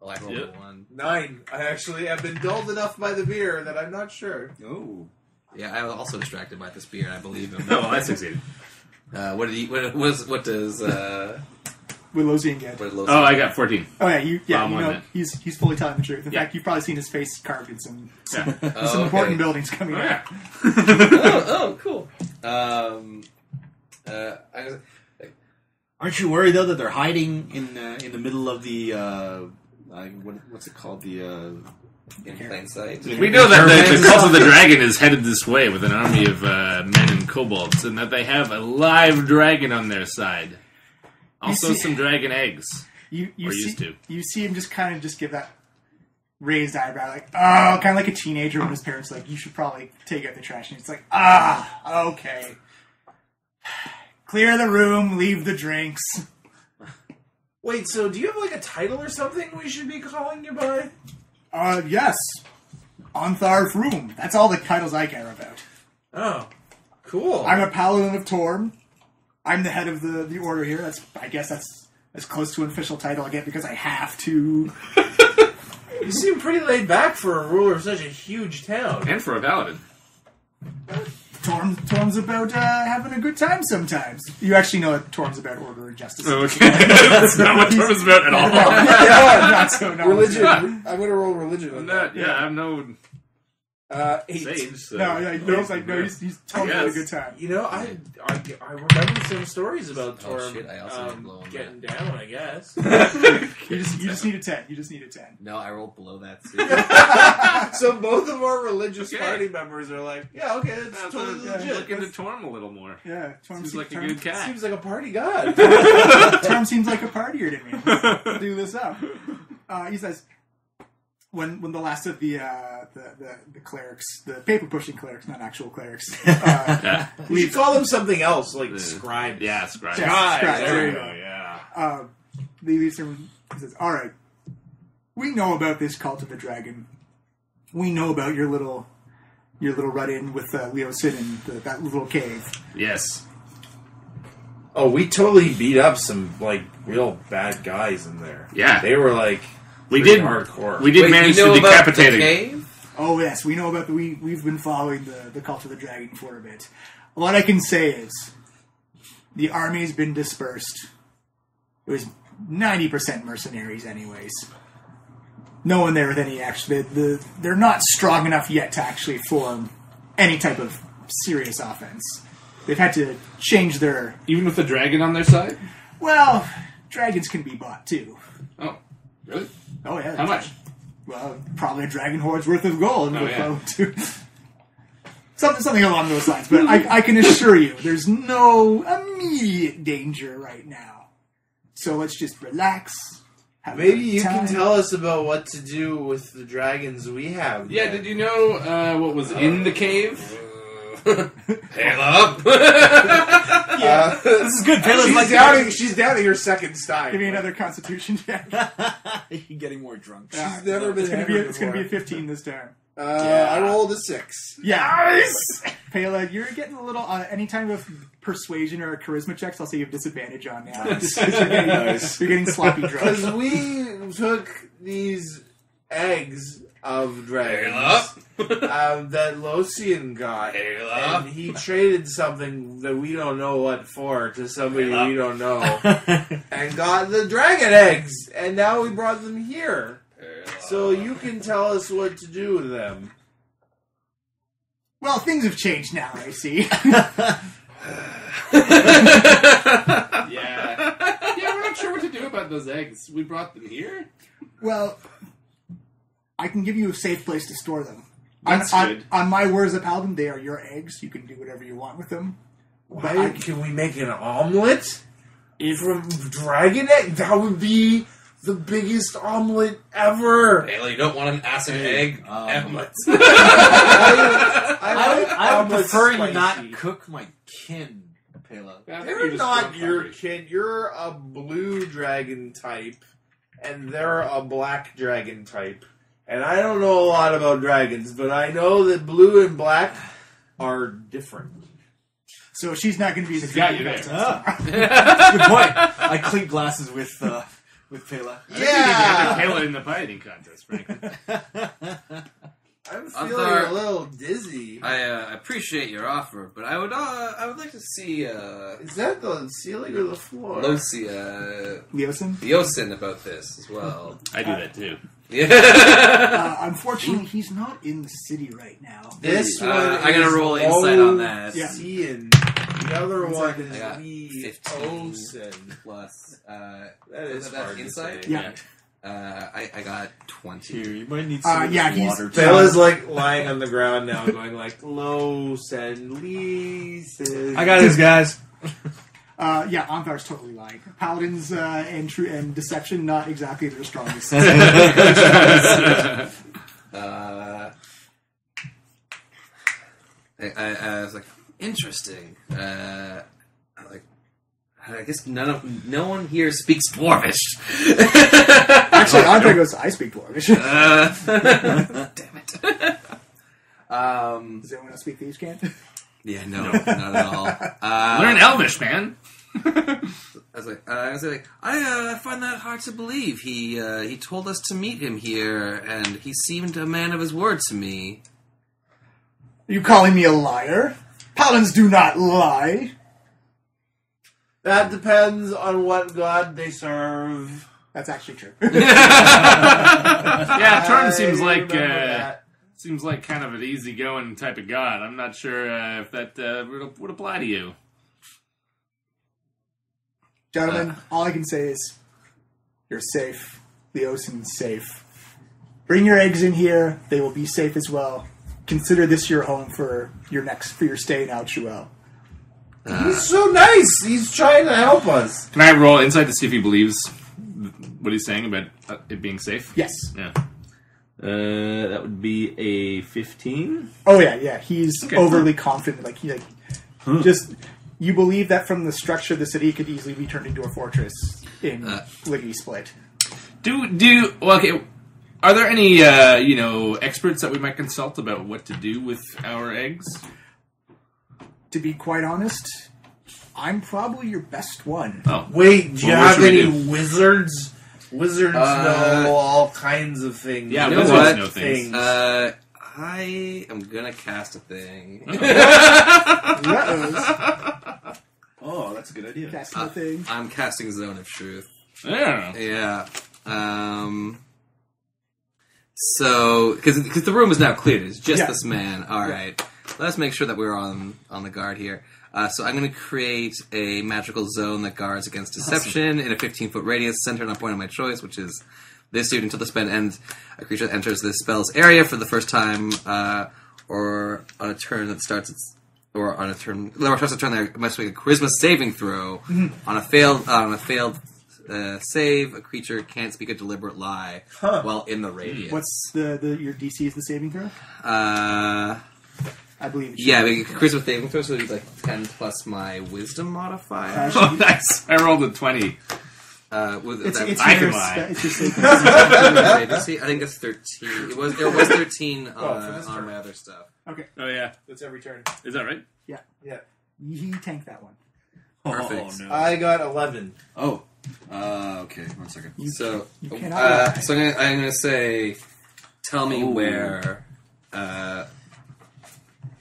Oh, I rolled Yep. a 1. 9. I actually have been dulled enough by the beer that I'm not sure. Oh. Yeah, I was also distracted by this beer, and I believe him. No, I succeeded. What does With Leosin get. Lowe's Oh, I got 14. Oh, yeah, you Well, I'm know, on that. he's fully telling the truth. In Yeah. fact, you've probably seen his face carved in some Oh, important okay. buildings coming Oh, out. yeah. Oh, cool. Aren't you worried though that they're hiding in the middle of the what's it called In plain sight. We know that the cult of the dragon is headed this way with an army of men and kobolds, and that they have a live dragon on their side. Also, see- some dragon eggs. You Or see, used to. You see him just kind of just give that raised eyebrow, like, oh, kind of like a teenager when his parents are like, you should probably take out the trash. And it's like, okay. Clear the room, leave the drinks. Wait, so do you have like a title or something we should be calling you by? Yes. Onthar's room. That's all the titles I care about. Oh, cool. I'm a paladin of Torm. I'm the head of the order here. I guess that's as close to an official title I get because I have to. You seem pretty laid back for a ruler of such a huge town. And for a paladin. Torm's about having a good time sometimes. You actually know that Torm's about order and justice. Oh, okay. That's not what Torm is about at all. Not so, no. Religion. I'm going to roll religion on I'm that. not, I'm no 8. sage. So. He's totally having a good time. You know, I remember some stories about Oh, Torm shit, I also did blow on getting down, I guess. You just need a 10. You just need a 10. No, I rolled below that too. So both of our religious Okay. party members are like, yeah, okay, it's totally legit. Look into Torm a little more. Yeah, Torm Seems like a good cat. Seems like a party god. Torm seems like a partier to me. Let's do this up. He says, when the last of the clerics, the paper pushing clerics, not actual clerics, We should call them something else, like scribe. Yeah, scribe. Yeah. Scribe. There There you we go. go. Yeah. he leaves him. He says, "All right, we know about this cult of the dragon. We know about your little run-in with Leosin and that little cave. Yes. Oh, we totally beat up some like real bad guys in there. Yeah. They were like We pretty did hardcore. We did Wait, manage you know to about decapitate the him. cave? Oh yes, we know about we've been following the cult of the dragon for a bit. What I can say is, the army's been dispersed. It was 90% mercenaries, anyways. No one there with any action. They're not strong enough yet to actually form any type of serious offense. They've had to change their. Even with the dragon on their side? Well, dragons can be bought too. Oh, really? Oh yeah. How much? Well, probably a dragon hoard's worth of gold. Oh, yeah. Something along those lines. But I can assure you, there's no immediate danger right now. So let's just relax. Maybe you time. can tell us about what to do with the dragons we have. Yeah, did you know what was in the cave? Hail up! This is good. Payla's like She's down at your second stein. Give me another Constitution check. You're getting more drunk. She's never been It's going to be a 15 this time. I rolled a 6. Yeah. Nice! Pela, you're getting a little... any time of persuasion or charisma checks, I'll say you have disadvantage on now. Just 'cause you're getting sloppy drunk. Because we took these eggs of dragons that Leosin got, and he traded something that we don't know what for to somebody we don't know, and got the dragon eggs, and now we brought them here. So you can tell us what to do with them. Well, things have changed now, I see. Yeah. Yeah, we're not sure what to do about those eggs. We brought them here? Well, I can give you a safe place to store them. That's on, good. On my word as a paladin, they are your eggs. You can do whatever you want with them. Why can we make an omelet from dragon egg? That would be the biggest omelet ever. Taylor, you don't want an acid egg omelet. I would prefer you spicy. not cook my kin, Pela. They're not your kid. You're a blue dragon type, and they're a black dragon type. And I don't know a lot about dragons, but I know that blue and black are different. So she's not going to be the got you there. Good point. I clink glasses with Pela. Yeah! Taylor in the fighting contest, frankly. I'm feeling Arthur, a little dizzy. I appreciate your offer, but I would like to see Is that the ceiling or the floor? Leosin? about this as well. I do that too. Yeah. Unfortunately, he's not in the city right now. This one I gotta roll insight on that. Yeah. Seeing. The other one I got is 15 Leosin. plus. That is that hard to insight? say. Yeah. I got 20. Here, you might need some yeah, he's- water. too. Bella's like lying on the ground now, going like Leosin, Leosin. I got this, guys. Yeah, Anthar's totally lying. Paladins and deception, not exactly their strongest. I was like, interesting. I guess no one here speaks Dwarvish. Actually, Anthar goes, I speak Dwarvish. Damn it. Does anyone else speak Thieves' Cant? Yeah, no, not at all. Learn Elvish, man. I was like, I find that hard to believe. He told us to meet him here, and he seemed a man of his word to me. Are you calling me a liar? Paladins do not lie. That depends on what god they serve. That's actually true. Yeah, Torm I seems like remember that. kind of an easygoing type of god. I'm not sure if that would apply to you. Gentlemen, all I can say is, you're safe. Leosin's safe. Bring your eggs in here. They will be safe as well. Consider this your home for your stay in Eltruel. He's so nice. He's trying to help us. Can I roll insight to see if he believes what he's saying about it being safe? Yes. Yeah. That would be a 15. Oh yeah. He's Okay. overly confident. Just you believe that from the structure of the city, it could easily be turned into a fortress in Lickety Split. Okay. Are there any experts that we might consult about what to do with our eggs? To be quite honest, I'm probably your best one. Oh, Wait, do you Well, what have should we any do? wizards? Wizards know all kinds of things. Yeah, You know wizards what? know things. I am gonna cast a thing. Uh-oh. Oh, that's a good idea. Casting the thing. I'm casting Zone of Truth. Yeah. Yeah. So, because the room is now cleared, it's just Yeah. this man. All right, let's make sure that we're on the guard here. So I'm going to create a magical zone that guards against deception in a 15-foot radius, centered on a point of my choice, which is this dude. Until the spell ends, a creature that enters this spell's area for the first time, or on a turn that starts its, or on a turn, or starts a turn that must make a charisma saving throw. On a failed save, a creature can't speak a deliberate lie while in the radius. What's your DC is the saving throw? I believe it should. Yeah, charisma saving throw, so it'd be like 10 plus my wisdom modifier. Oh, nice. I rolled a 20. It's I your can lie. It's your saving I think it's 13. It was 13 on my other stuff. Okay, Oh, yeah. That's every turn. Is that right? Yeah. he tanked that one. Perfect. Oh, no. I got 11. Oh. Okay. 1 second. So, You cannot lie. so I'm gonna say, tell me where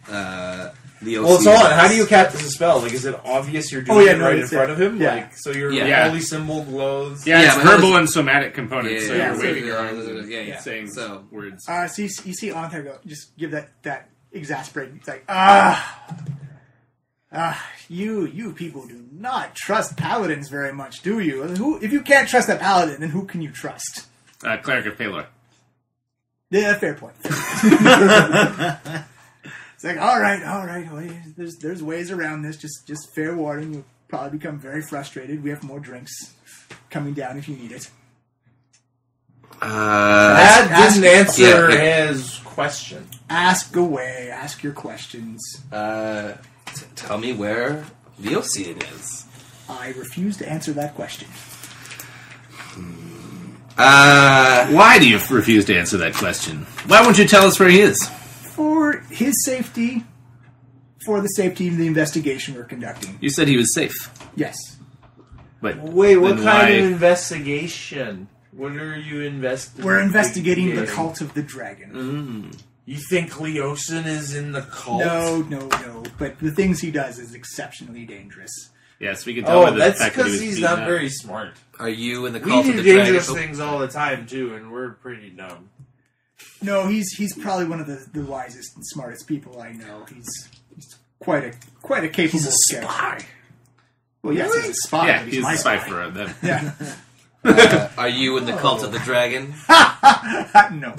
Leosin Well, it's on. How do is. you cast the spell? Like, is it obvious you're doing it right in it's front of him? Yeah. Like, so your Yeah. holy symbol glows. Yeah, Yeah, it's my verbal other- and somatic components, so Yeah, you're so waving your arms and yeah. saying So- words. So you see Anther go, just give that exasperating. It's like, you people do not trust paladins very much, do you? If you can't trust a paladin, then who can you trust? Cleric of Palor. Yeah, fair point. It's like, all right. Well, there's ways around this. Just fair warning. You'll probably become very frustrated. We have more drinks coming down if you need it. That didn't answer yeah. his question. Ask away. Ask your questions. Tell me where Leosin is. I refuse to answer that question. Why do you refuse to answer that question? Why won't you tell us where he is? For his safety, for the safety of the investigation we're conducting. You said he was safe. Yes. But Wait, what then kind why- of investigation? What are you investigating? We're investigating the cult of the dragon. You think Leosin is in the cult? No. But the things he does is exceptionally dangerous. Yes, we can tell by Oh, the that's fact that he because was he's beaten not up. very smart. Are you in the We cult of do the dragon? dangerous Oh, things all the time, too, and we're pretty dumb. No, he's probably one of the wisest and smartest people I know. He's quite a capable character. Well, yes, he's a spy. Yeah, but he's my a spy for them. Yeah. Are you in the cult of the dragon? No.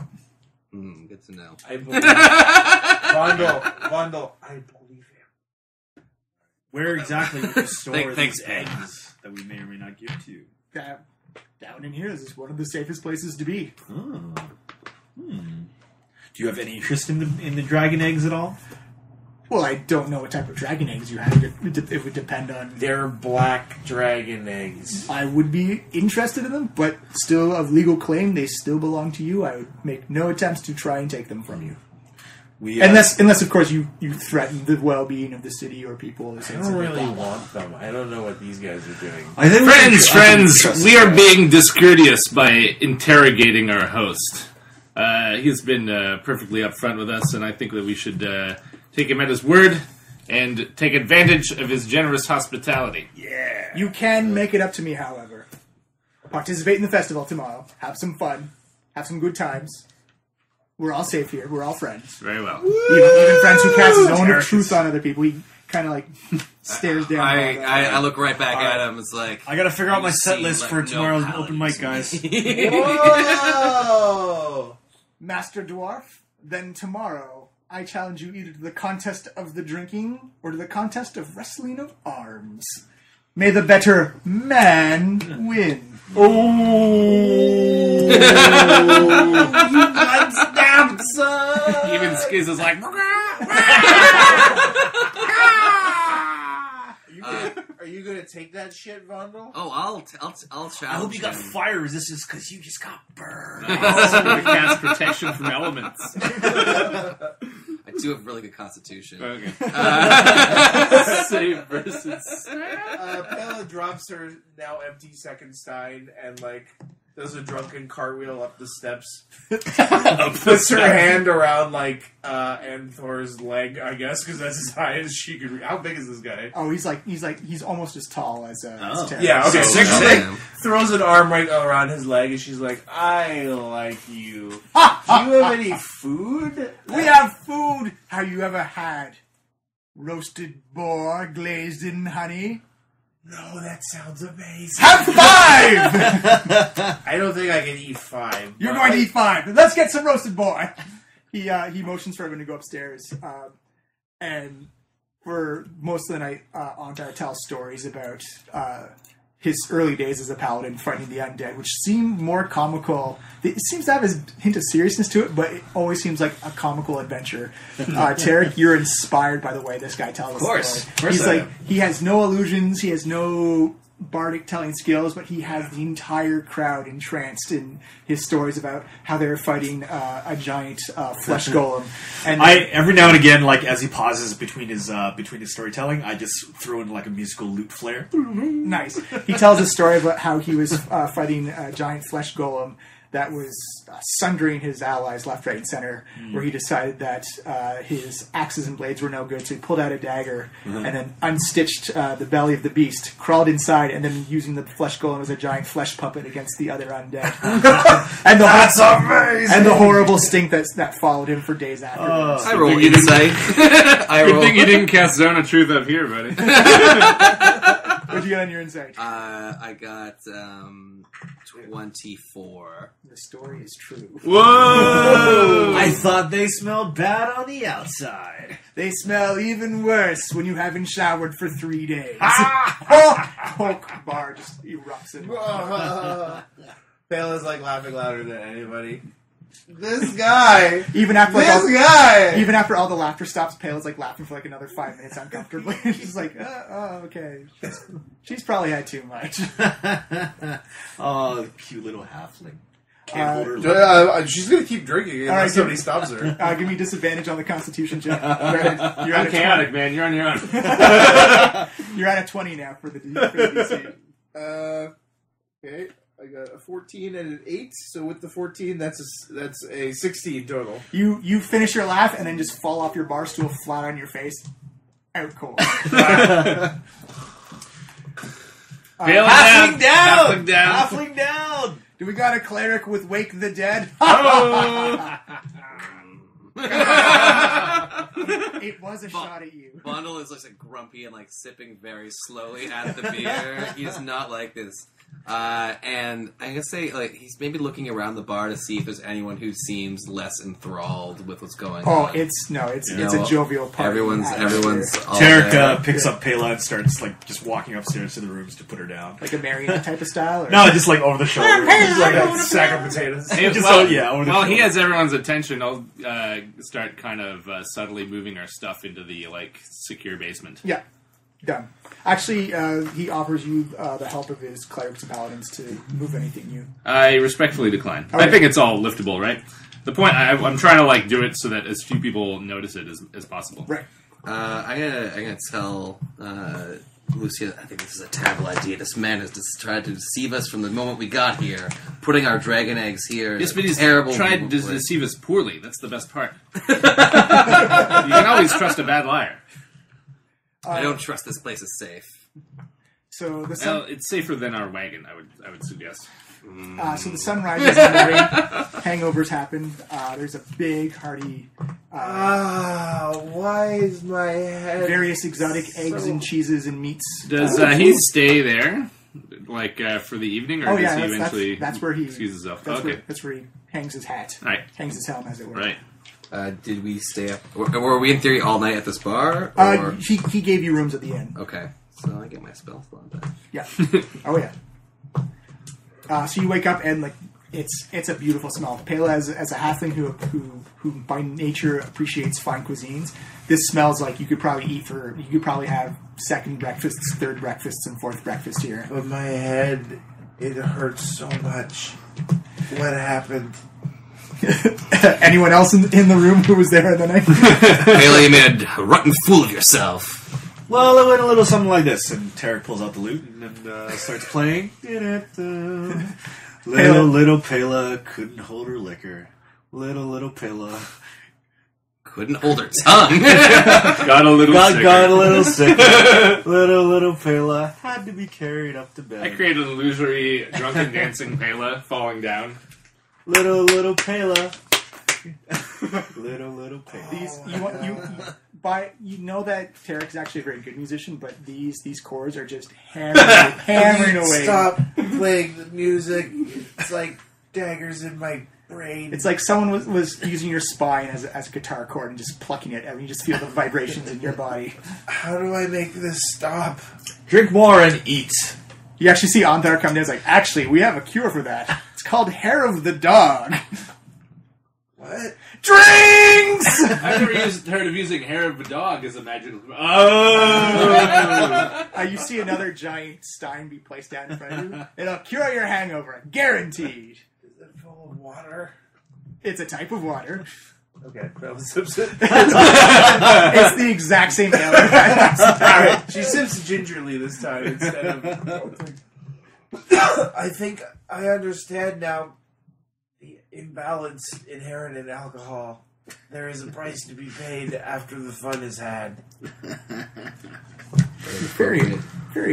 Good to know. I believe Vondel, I believe him. Where exactly would you store Thanks, these eggs that we may or may not give to you? Down in here is one of the safest places to be. Oh. Do you have any interest in the dragon eggs at all? Well, I don't know what type of dragon eggs you have. It would depend on... They're black dragon eggs. I would be interested in them, but still of legal claim, they still belong to you. I would make no attempts to try and take them from you. Unless of course, you threaten the well-being of the city or people. I don't really want them. I don't know what these guys are doing. Friends, we are being discourteous by interrogating our host. He's been perfectly upfront with us, and I think that we should take him at his word and take advantage of his generous hospitality. Yeah. You can make it up to me, however. Participate in the festival tomorrow. Have some fun. Have some good times. We're all safe here. We're all friends. Very well. Even friends who cast his own truth on other people. He kind of like stares down. I look right back at him. It's like I gotta figure out my set seem list like for no tomorrow's paladin open mic, to guys. me. Whoa! Master Dwarf, then tomorrow I challenge you either to the contest of the drinking or to the contest of wrestling of arms. May the better man win. You blood stamp, son! Even Skiz is like, Are you gonna take that shit, Vondel? Oh, I'll challenge. I hope you got him. fire resistance because you just got burned. also going to cast protection from elements. I do have really good constitution. Okay. Save versus... Pella drops her now empty second stein and, like, does a drunken cartwheel up the steps. Puts her hand around, like, Anthor's leg, I guess, because that's as high as she could reach. How big is this guy? Oh, he's almost as tall as Terry. Yeah, okay. So, So she, like, throws an arm right around his leg, and she's like, I like you. Do you have any food? We have food. Have you ever had roasted boar glazed in honey. No, that sounds amazing. Have 5! I don't think I can eat 5. You're going to eat 5. Let's get some roasted boar. He motions for everyone to go upstairs. And for most of the night, Ontar tells stories about his early days as a paladin fighting the undead, which seem more comical. It seems to have a hint of seriousness to it, but it always seems like a comical adventure. Tarek, you're inspired by the way this guy tells the story. Of course He's I like, am. he has no illusions, he has no bardic telling skills, but he has the entire crowd entranced in his stories about how they're fighting a giant flesh golem. And Every now and again, like as he pauses between his storytelling, I just throw in like a musical lute flare. nice. He tells a story about how he was fighting a giant flesh golem that was sundering his allies left, right, and center, where he decided that his axes and blades were no good, so he pulled out a dagger and then unstitched the belly of the beast, crawled inside, and then using the flesh golem as a giant flesh puppet against the other undead. and That's amazing! And the horrible stink that followed him for days afterwards. I roll insight. Good thing you didn't cast Zone of Truth up here, buddy. What'd you get on your insight? I got 24. The story is true. Whoa! I thought they smelled bad on the outside. They smell even worse when you haven't showered for 3 days. Hulk bar just erupts in. Pale is like laughing louder than anybody. This guy! Even after like, This guy! even after all the laughter stops, Pale is like laughing for like another 5 minutes uncomfortably. She's like, oh, okay. She's probably had too much. Oh, the cute little halfling. Can't hold her lip. She's gonna keep drinking unless Alright, somebody stops her. Give me disadvantage on the Constitution check. You're I'm at chaotic, man. You're on your own. You're at a 20 now for the DC. Okay, I got a 14 and an 8, so with the 14, that's a 16 total. You finish your laugh and then just fall off your bar stool flat on your face. Out cold. Halfling Halfling down! Halfling down! Halfling down! Do we got a cleric with Wake the Dead? Oh! It was a shot at you. Bundle is like grumpy and like sipping very slowly at the beer. He's not like this. And I'm gonna say, like, he's maybe looking around the bar to see if there's anyone who seems less enthralled with what's going on. It's a jovial party. Everyone's all Tarek there. picks up Pela and starts like just walking upstairs to the rooms to put her down. Like a marionette type of style? Or? No, just like over the shoulder. It's like a sack of potatoes. Hey, Just well, so- yeah, over the well, he shoulder. has everyone's attention. I'll start kind of subtly moving our stuff into the like secure basement. Yeah. Done. Actually, he offers you the help of his clerics and paladins to move anything you... I respectfully decline. Okay. I think it's all liftable, right? The point I'm trying to like do it so that as few people notice it as possible. Right. I'm gonna tell Lucia. I think this is a terrible idea. This man has just tried to deceive us from the moment we got here, putting our dragon eggs here. Yes, but he's terrible. tried to deceive us poorly. That's the best part. You can always trust a bad liar. I don't trust this place is safe. So the Well, sun, it's safer than our wagon. I would suggest. so the sun rises in the morning. Hangovers happen. There's a big, hearty, Why is my head... various exotic eggs and cheeses and meats. Does he stay there, like for the evening, or Oh does yeah, he that's, eventually that's where he excuse himself? That's, Okay, that's where he hangs his hat. right, Hangs his helm, as it were. right. Did we stay up? Were we in theory all night at this bar? Or? He gave you rooms at the inn. Okay, so I get my spell slot back. Yeah. Oh yeah. So you wake up and like it's a beautiful smell. Pela as a halfling who by nature appreciates fine cuisines, this smells like you could probably have second breakfasts, third breakfasts, and fourth breakfast here. But my head, it hurts so much. What happened? Anyone else in the room who was there the night? Bailey, you made a rotten fool of yourself. Well, it went a little something like this, and Tarek pulls out the lute and starts playing. Little Pela couldn't hold her liquor. Little Pela Couldn't hold her tongue. Got a little sicker. got a little sick. Little Pela had to be carried up to bed. I created an illusory drunken dancing Pela falling down. Little Pela. Little pain. These you know that Tarek is actually a very good musician, but these chords are just hammering away. Stop playing the music. It's like daggers in my brain. It's like someone was using your spine as a guitar chord and just plucking it, and you just feel the vibrations in your body. How do I make this stop? Drink more and eat. You actually see Antar come in. It's like, actually, we have a cure for that. It's called Hair of the Dog. What? Drinks! I've never heard of using hair of a dog as a magical. Oh! You see another giant stein be placed down in front of you. It'll cure your hangover, guaranteed. Is it full of water? It's a type of water. Okay, Bella sips it. It's the exact same ale. Alright, she sips gingerly this time instead of... I think I understand now the imbalance inherent in alcohol. There is a price to be paid after the fun is had. Very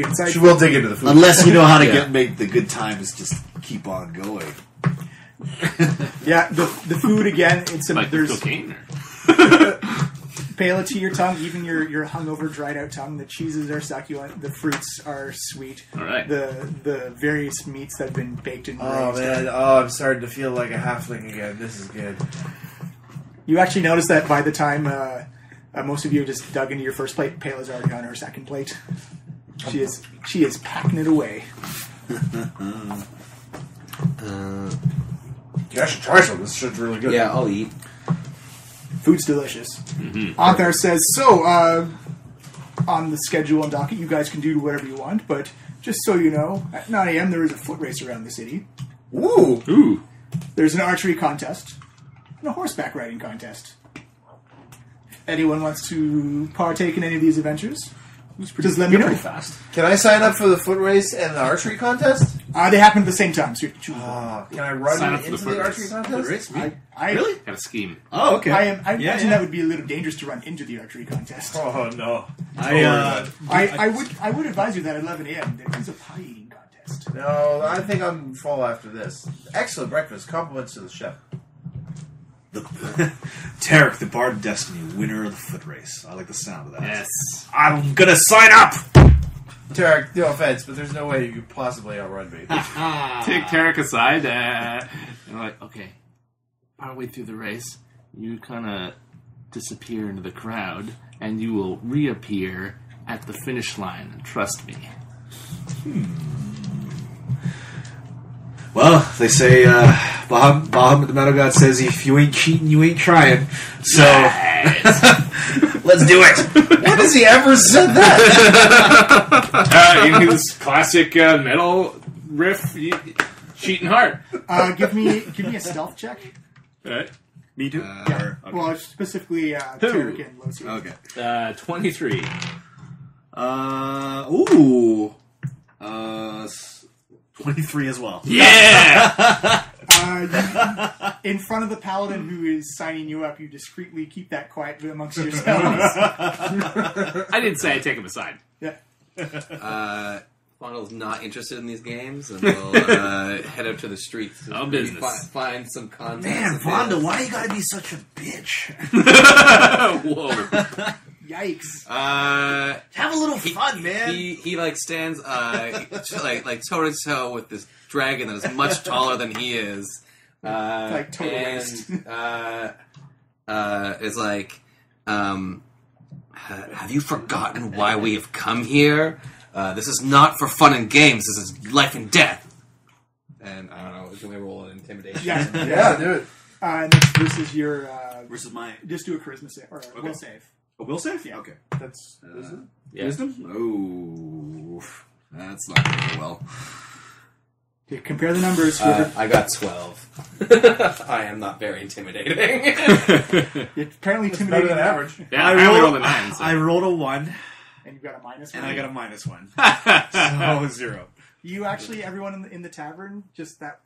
insightful. She will dig into the food. Unless you know how to make the good times just keep on going. Yeah, the food again. It's Like there's cocaine? pale to your tongue, even your hungover, dried out tongue. The cheeses are succulent. The fruits are sweet. All right. The various meats that have been baked and Oh braised. man, I'm starting to feel like a halfling again. This is good. You actually notice that by the time most of you have just dug into your first plate, Pale is already on her second plate. She is packing it away. Yeah, I should try some. This shit's really good. Yeah, I'll eat. Food's delicious. Anthar says, so, on the schedule and docket, you guys can do whatever you want, but just so you know, at 9 a.m. there is a foot race around the city. Ooh. Ooh. There's an archery contest and a horseback riding contest. If anyone wants to partake in any of these adventures, just let me know. Fast. Can I sign up for the foot race and the archery contest? They happen at the same time, so you have to choose one. Can I run Sign up for the into foot the archery race. contest? Really? Got a scheme. Oh, okay. I imagine that would be a little dangerous to run into the archery contest. Oh no. I would advise you that at 11 a.m. there is a pie eating contest. No, I think I'm full after this. Excellent breakfast. Compliments to the chef. Tarek, the Bard of Destiny, winner of the foot race. I like the sound of that. Yes. I'm gonna sign up! Tarek, no offense, but there's no way you could possibly outrun me. Take Tarek aside, and like, okay, partway through the race, you kind of disappear into the crowd, and you will reappear at the finish line. Trust me. Well, they say, Bahamut the Metal God says, if you ain't cheating, you ain't trying. So, let's do it! When has he ever said that? In his classic metal riff, cheating hard. Give me a stealth check. Right. Me too? Yeah. Well, specifically Tarek and Leosin. Okay. 23. 23 as well. Yeah! In front of the paladin who is signing you up, you discreetly keep that quiet amongst yourselves. I didn't say I'd take him aside. Yeah. Fondel's not interested in these games, and we'll head out to the streets to Oh, maybe business. find some content. Man, Vonda, why you gotta be such a bitch? Whoa. Yikes. Have a little fun, man. He like stands like toe to toe with this dragon that is much taller than he is. Like total and, waste. Is like, have you forgotten why we have come here? This is not for fun and games. This is life and death. And I don't know. Can we roll an intimidation? Yeah. Yeah, do it. Next versus your Versus my... just do a charisma save or a will save. A will save? Yeah. Okay. That's wisdom. Yeah. Wisdom? Oh, that's not going to go well. Okay, compare the numbers. I got 12. I am not very intimidating. Apparently Better intimidating than average. Yeah, I only rolled a 9. So. I rolled a 1, and you've got a minus and one. I got a -1. So, 0. You actually, everyone in the tavern, just that.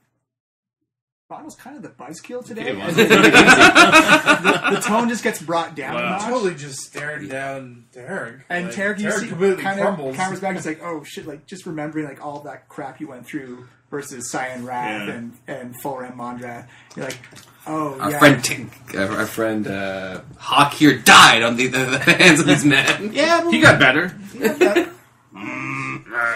Bottle's kind of the buzzkill today. It was. The tone just gets brought down a Wow. notch. Totally just stared down Tarek. And Like, Tarek, you see, completely kind crumbles. of counters back and it's like, oh shit, like just remembering like all that crap you went through versus Cyan Wrath Yeah. and Full Ram Mondra. You're like, Oh, Our yeah. friend Hawk here died on the hands of these men. Yeah, He got better.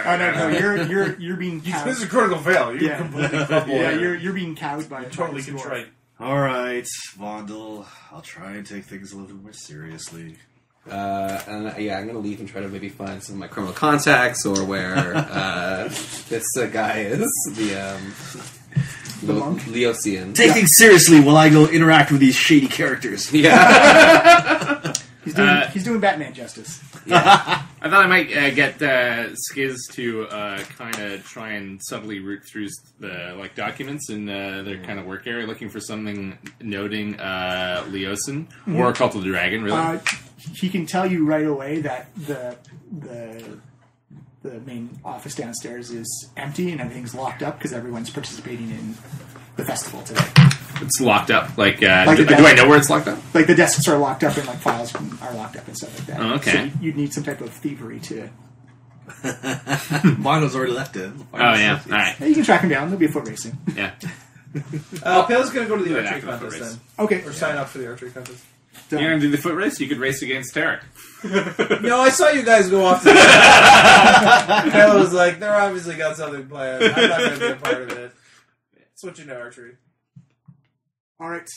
Oh no, you're being cowed. This is a critical fail. You're Yeah. completely crumbled. Yeah, you're being cowed by totally by this dwarf. contrite. All right, Vondel. I'll try and take things a little bit more seriously. I'm gonna leave and try to maybe find some of my criminal contacts or where this guy is. The monk? Leosin. Take things seriously while I go interact with these shady characters. Yeah. He's doing Batman justice. Yeah. I thought I might get Skiz to kind of try and subtly root through the documents in their kind of work area, looking for something noting Leosin or a cult of the dragon. Really, He can tell you right away that the main office downstairs is empty and everything's locked up because everyone's participating in the festival today. it's locked up. Like, do the I know where it's locked up? Like the desks are locked up and like files are locked up and stuff like that. Oh, okay. So you'd need some type of thievery to. Mono's already left it. Oh yeah, all right, Yeah, you can track him down. There'll be a foot racing. yeah. Pale's going to go to the Do it archery after the contest race. then. Okay. Or sign up for the archery contest. You're gonna do the foot race. You could race against Tarek. No, I saw you guys go off to Pale was like, they're obviously got something planned. I'm not going to be a part of it. Switching to archery. All right.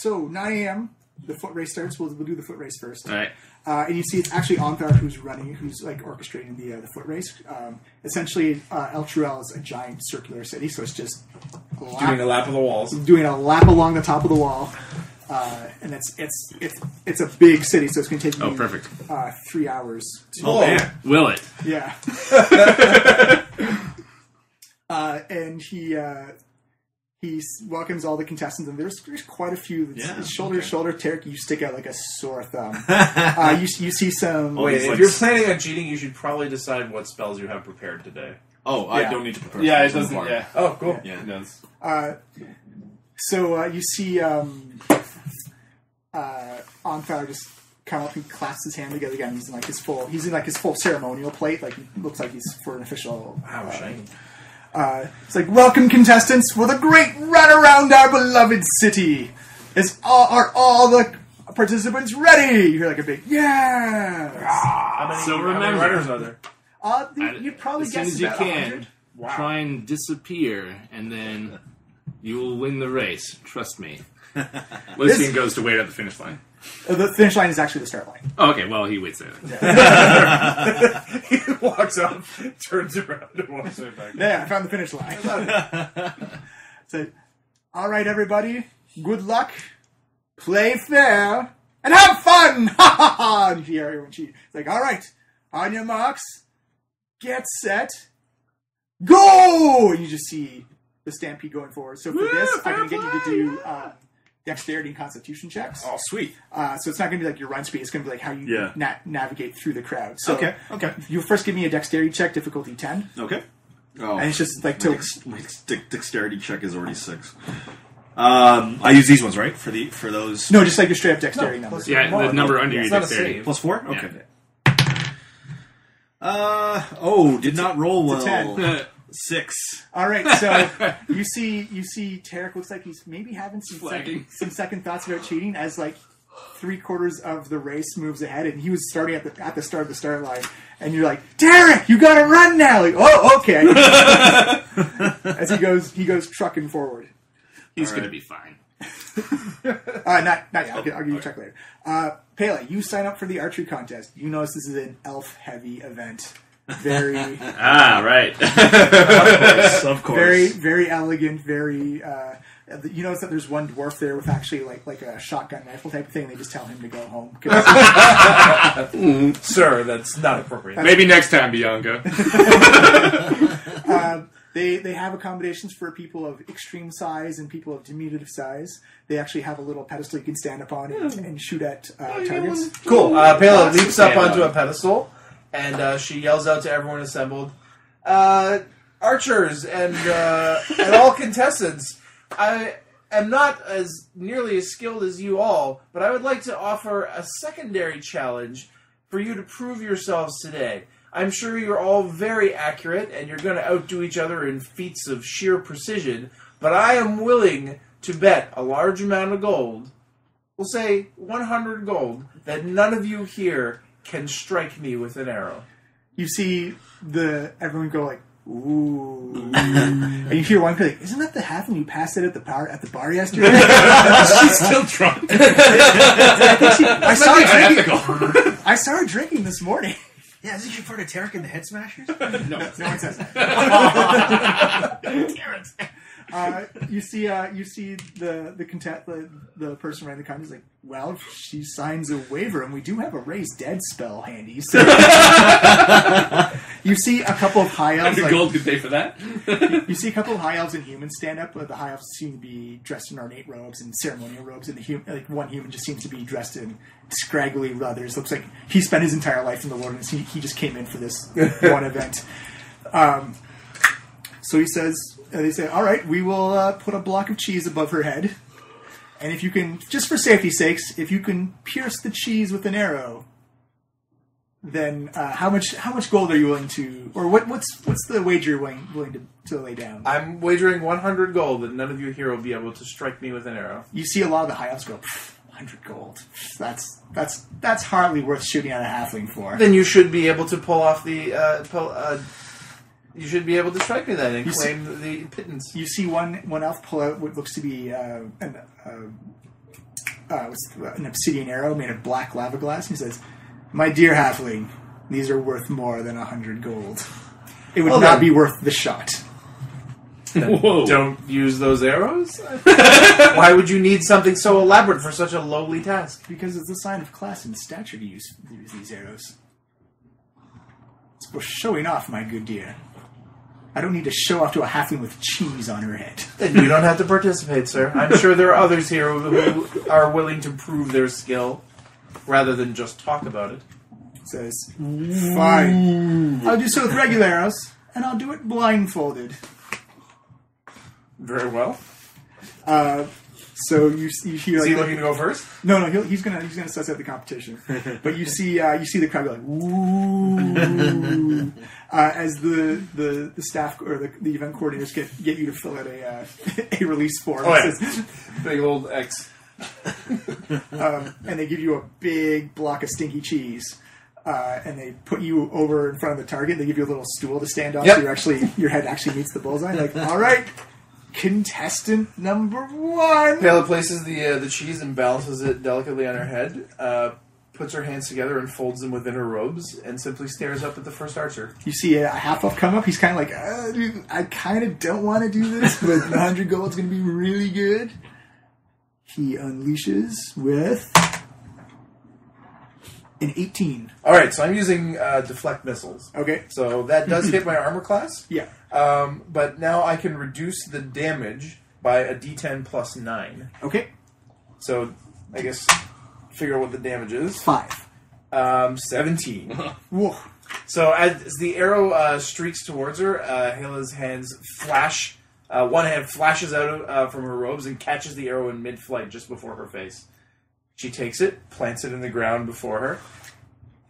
So 9 a.m. The foot race starts. We'll do the foot race first. All right. And you see it's actually Onthark who's like orchestrating the foot race. Essentially, Eltruel is a giant circular city, so it's just Doing a lap of the walls. doing a lap along the top of the wall. And it's a big city, so it's going to take you Oh, perfect. 3 hours. Oh, man. Will it? Yeah. And he welcomes all the contestants, and there's quite a few. Yeah, Shoulder to shoulder, Tarek, you stick out like a sore thumb. You see some. Oh, wait, He's if like you're planning on cheating, you should probably decide what spells you have prepared today. Oh, I Yeah. don't need to prepare. Yeah, it for this doesn't. part. Yeah. Oh, cool. Yeah. It does. So you see Onfire just come up and clasps his hand together again. He's in like his full ceremonial plate. Like he looks like he's for an official. Wow, shiny. It's like, welcome contestants for the great run around our beloved city. Are all the participants ready? You hear like a big yeah. So How many remember, runners are there? You'd probably as soon guess as you about can, 100. Wow. try and disappear, and then you will win the race. Trust me. Leosin goes to wait at the finish line. The finish line is actually the start line. Oh, okay, well, he waits there. He walks up, turns around, and walks right back. Yeah, I found the finish line. So, all right, everybody, good luck, play fair, and have fun! Ha ha ha! And you hear everyone cheer. It's like, all right, on your marks, get set, go! And you just see the stampede going forward. So for this, I'm going to get you to do dexterity and constitution checks. Oh, sweet. So it's not going to be like your run speed. It's going to be like how you Yeah. navigate through the crowd. So Okay. you first give me a dexterity check, difficulty 10. Okay. Oh, And it's just like to... my dexterity check is already 6. I use these ones, right? For those. No, just like your straight up dexterity numbers. Yeah, the number under your It's not a dexterity. save. Plus 4? Okay. Yeah. Did not roll well. It's a 10. 6. All right, so you see Tarek looks like he's maybe having Flagging. some second thoughts about cheating as like 3/4 of the race moves ahead, and he was starting at the start of the start line, and you're like, Tarek, you got to run now. Like, oh, okay. As he goes trucking forward. He's All going to right. be fine. Not yet. I'll give you a check later. Pele, you sign up for the archery contest. You notice this is an elf-heavy event. Very, Right. Of course. very, very elegant. Very. You notice that there's one dwarf there with actually like a shotgun rifle type of thing. They just tell him to go home. 'Cause- Sir, that's not appropriate. Maybe next time, Bianca. They have accommodations for people of extreme size and people of diminutive size. They actually have a little pedestal you can stand up on and shoot at targets. Cool. Pela leaps up onto a pedestal, and she yells out to everyone assembled, archers and all contestants, I am not as nearly as skilled as you all, but I would like to offer a secondary challenge for you to prove yourselves today. I'm sure you're all very accurate, and you're going to outdo each other in feats of sheer precision, but I am willing to bet a large amount of gold, we'll say 100 gold, that none of you here can strike me with an arrow. You see everyone go like, ooh. And you hear one go like, isn't that the halfling you passed it at the bar yesterday? She's still drunk. I saw her drinking this morning. Yeah, isn't she part of Tarek and the Head Smashers? No one says that. You see the person running the con is like, well, she signs a waiver, and we do have a raise dead spell handy. So you see a couple of high elves. Gold could pay for that. You see a couple of high elves and humans stand up. But the high elves seem to be dressed in ornate robes and ceremonial robes, and one human just seems to be dressed in scraggly leathers. Looks like he spent his entire life in the wilderness. He just came in for this one event. So he says, they say, all right, we will put a block of cheese above her head. And if you can, just for safety's sakes, if you can pierce the cheese with an arrow, then how much gold are you willing to, or what's the wager you're willing to lay down? I'm wagering 100 gold that none of you here will be able to strike me with an arrow. You see a lot of the high elves go, 100 gold. That's hardly worth shooting at a halfling for. Then you should be able to pull off the. You should be able to strike me then and claim the pittance. You see one elf pull out what looks to be an obsidian arrow made of black lava glass. And he says, "My dear halfling, these are worth more than 100 gold. It would not be worth the shot." Whoa. Don't use those arrows? Why would you need something so elaborate for such a lowly task? Because it's a sign of class and stature to use these arrows. It's for showing off, my good dear. I don't need to show off to a halfling with cheese on her head. Then you don't have to participate, sir. I'm sure there are others here who are willing to prove their skill rather than just talk about it. It says, fine. I'll do so with regular arrows, and I'll do it blindfolded. Very well. So you hear Is like he looking to go first? No, he's gonna suss out the competition. But you see the crowd go like ooh as the staff or the event coordinators get you to fill out a release form. Oh, yeah. Big old X. And they give you a big block of stinky cheese. And they put you over in front of the target. They give you a little stool to stand on, so your head actually meets the bullseye. Like, all right. Contestant number 1. Pela places the cheese and balances it delicately on her head, puts her hands together and folds them within her robes, and simply stares up at the first archer. You see a half-elf come up. He's kind of like, dude, I kind of don't want to do this, but 100 gold's going to be really good. He unleashes with an 18. All right, so I'm using deflect missiles. Okay. So that does hit my armor class. Yeah. But now I can reduce the damage by a d10 plus 9. Okay. So I guess figure out what the damage is. 5. 17. Whoa. So as the arrow streaks towards her, Hela's hands flash. One hand flashes out from her robes and catches the arrow in mid-flight just before her face. She takes it, plants it in the ground before her.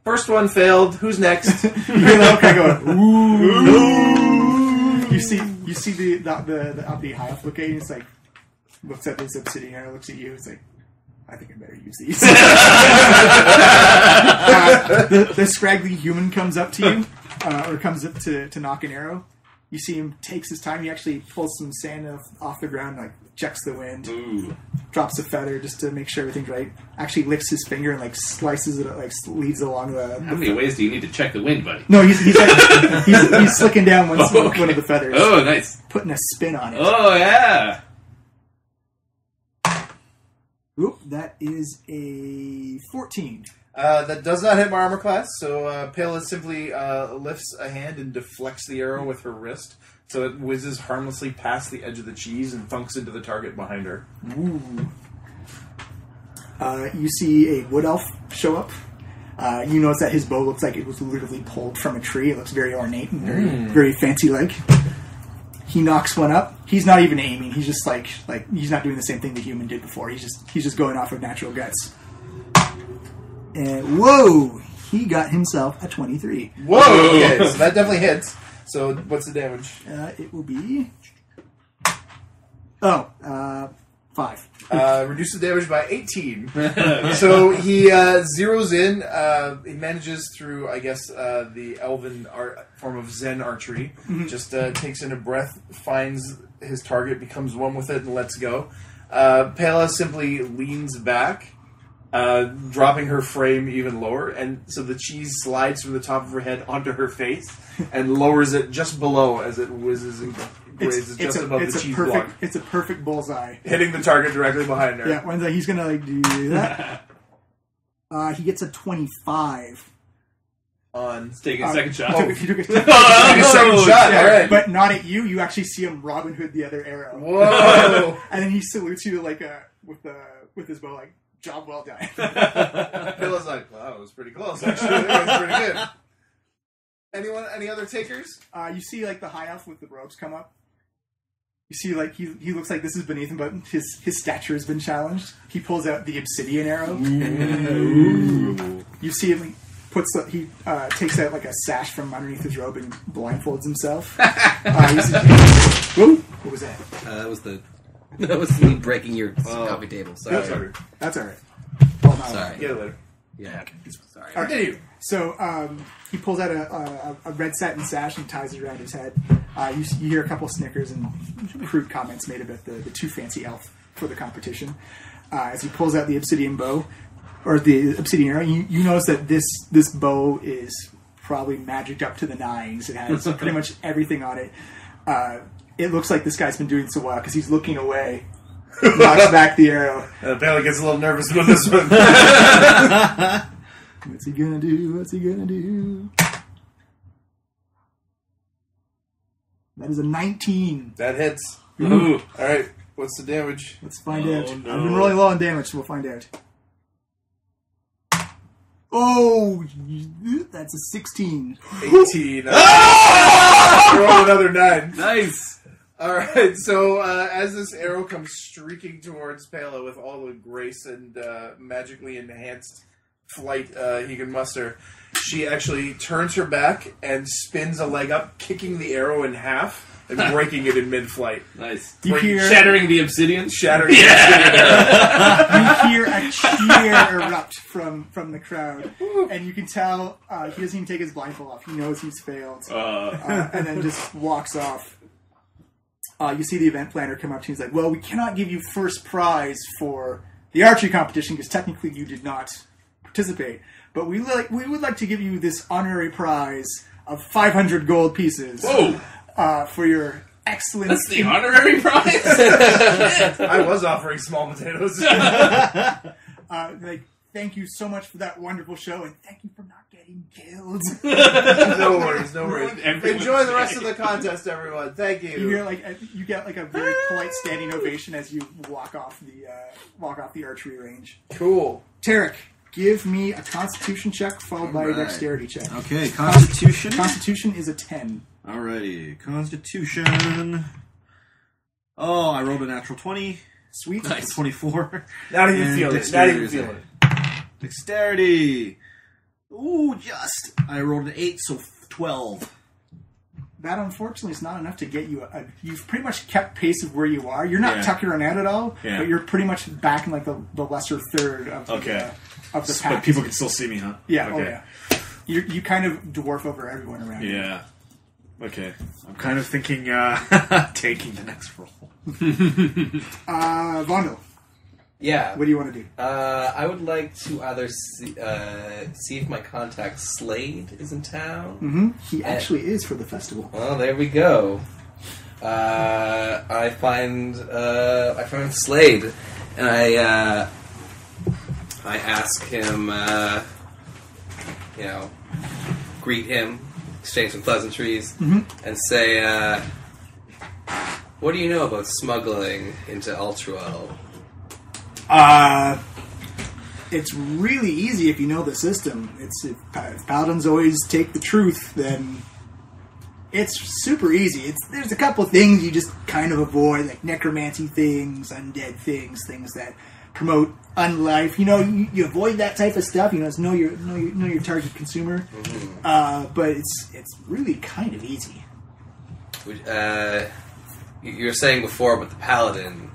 First one failed. Who's next? You hear the guy going, ooh. You see the high elf look at you. It's like looks at this obsidian arrow, looks at you. It's like, I think I better use these. The scraggly human comes up to you, or comes up to knock an arrow. You see him takes his time. He actually pulls some sand off the ground, like checks the wind, drops a feather just to make sure everything's right. Actually licks his finger and like slices it, like leads along the. How many ways do you need to check the wind, buddy? No, he's slicking down one of the feathers. Oh, nice. Putting a spin on it. Oh, yeah. Oop, that is a 14. That does not hit my armor class, so Pela simply lifts a hand and deflects the arrow with her wrist, so it whizzes harmlessly past the edge of the cheese and thunks into the target behind her. Ooh. You see a wood elf show up. You notice that his bow looks like it was literally pulled from a tree. It looks very ornate and very fancy-like. He knocks one up. He's not even aiming. He's just like he's not doing the same thing the human did before. He's just going off of natural guts. And whoa, he got himself a 23. Whoa! Okay, so that definitely hits. So what's the damage? It will be 5. Reduces damage by 18. So he zeroes in. He manages through, I guess, the elven form of Zen archery. Just takes in a breath, finds his target, becomes one with it, and lets go. Pela simply leans back, dropping her frame even lower, and so the cheese slides from the top of her head onto her face and lowers it just below as it whizzes and grazes just above the cheese block. It's a perfect bullseye. Hitting the target directly behind her. Yeah, he's going to do that. He gets a 25. On Taking a second shot. He took a second shot, yeah, alright. But not at you. You actually see him Robin Hood the other arrow. Whoa! And then he salutes you like with his bow, like, job well done. Pela's like, wow, it was pretty close, actually. It was pretty good. Any other takers? You see, like, the high elf with the robes come up. You see, like, he looks like this is beneath him, but his stature has been challenged. He pulls out the obsidian arrow. Ooh. You see him, he takes out, like, a sash from underneath his robe and blindfolds himself. Whoa! What was that? That was me breaking your coffee table. Sorry. That's all right. Well, no, Sorry. Get it later. Yeah. Sorry. Continue. So he pulls out a red satin sash and ties it around his head. You hear a couple snickers and crude comments made about the too fancy elf for the competition. As he pulls out the obsidian bow, or the obsidian arrow, you notice that this bow is probably magicked up to the nines. It has pretty much everything on it. It looks like this guy's been doing so well because he's looking away. Knocks back the arrow. Bailey gets a little nervous about this one. What's he gonna do? That is a 19. That hits. Ooh. Alright, what's the damage? Let's find out. No. I've been rolling low on damage, so we'll find out. Oh, that's a 16. 18. Roll another 9. Nice. Alright, so as this arrow comes streaking towards Pela with all the grace and magically enhanced flight he can muster, she actually turns her back and spins a leg up, kicking the arrow in half and breaking it in mid-flight. Nice. You hear Shattering the obsidian? Shattering the obsidian arrow. you hear a cheer erupt from the crowd, and you can tell he doesn't even take his blindfold off. He knows he's failed, and then just walks off. You see the event planner come up to you. He's like, "Well, we cannot give you first prize for the archery competition because technically you did not participate, but we would like to give you this honorary prize of 500 gold pieces for your excellent." That's the honorary prize? I was offering small potatoes. Thank you so much for that wonderful show, and thank you for not getting killed. No worries. Everyone's Enjoy the rest of the contest, everyone. Thank you. You hear you get a very polite standing ovation as you walk off the archery range. Cool. Tarek, give me a Constitution check followed by a Dexterity check. Okay, Constitution. Constitution is a 10. Alrighty, Constitution. Oh, I rolled a natural 20. Sweet. Nice. 24. Not even And feeling it. Not even feeling it. Dexterity. Ooh, just. I rolled an 8, so 12. That unfortunately is not enough to get you you've pretty much kept pace of where you are. You're not tuckering out at all, but you're pretty much back in the lesser third of the pack. But people can still see me, huh? Yeah, Okay. You kind of dwarf over everyone around you. Yeah. Okay. I'm kind of thinking taking the next roll. Vondel, Yeah. what do you want to do? I would like to either see if my contact Slade is in town. Mm-hmm. He actually is for the festival. Well, there we go. I find Slade, and I ask him, greet him, exchange some pleasantries, and say, what do you know about smuggling into Eltruel? It's really easy if you know the system. If paladins always take the truth, then it's super easy. There's a couple of things you just kind of avoid, like necromancy things, undead things that promote unlife. You avoid that type of stuff. It's know your target consumer. But it's really kind of easy. You were saying before about the paladin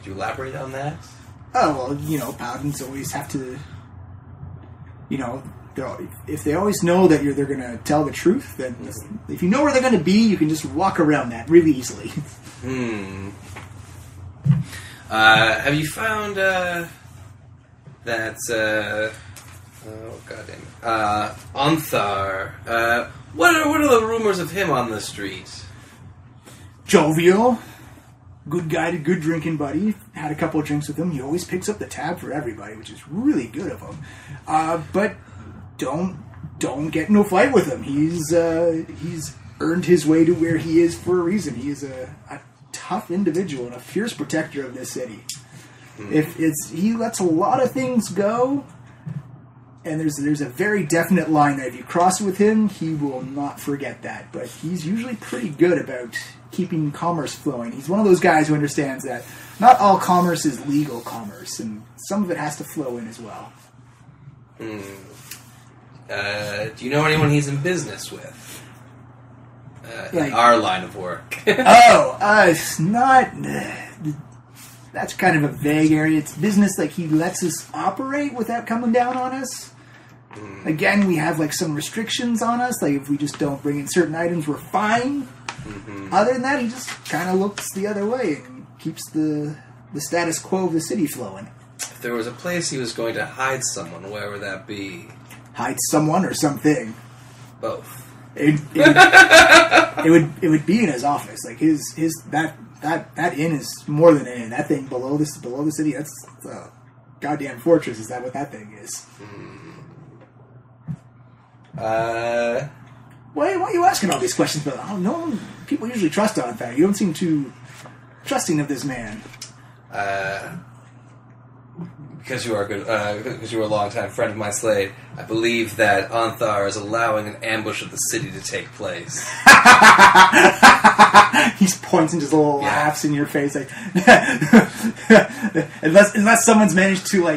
Could you elaborate on that? Oh, well, paladins always have to, if they always know that they're going to tell the truth, then if you know where they're going to be, you can just walk around that really easily. Have you found that? Oh goddamn! Anthar. What are the rumors of him on the street? Jovial, good guy, good drinking buddy. Had a couple of drinks with him. He always picks up the tab for everybody, which is really good of him. But don't get in no fight with him. He's earned his way to where he is for a reason. He is a tough individual and a fierce protector of this city. He lets a lot of things go, and there's a very definite line that if you cross with him, he will not forget that. But he's usually pretty good about keeping commerce flowing. He's one of those guys who understands that not all commerce is legal commerce, and some of it has to flow in as well. Do you know anyone he's in business with? Like- in our line of work. It's not... That's kind of a vague area. It's business, like he lets us operate without coming down on us. Again, we have like some restrictions on us. Like if we just don't bring in certain items, we're fine. Other than that, he just kind of looks the other way and keeps the status quo of the city flowing. If there was a place he was going to hide someone, where would that be? Hide someone or something. Both. It would be in his office. Like that inn is more than an inn. That thing below the city, that's a goddamn fortress. Is that what that thing is? Why are you asking all these questions? But people usually trust on that. You don't seem too trusting of this man. Because you are good. Because you were a longtime friend of my Slade. I believe that Anthar is allowing an ambush of the city to take place. He's pointing his little laughs in your face, like unless someone's managed to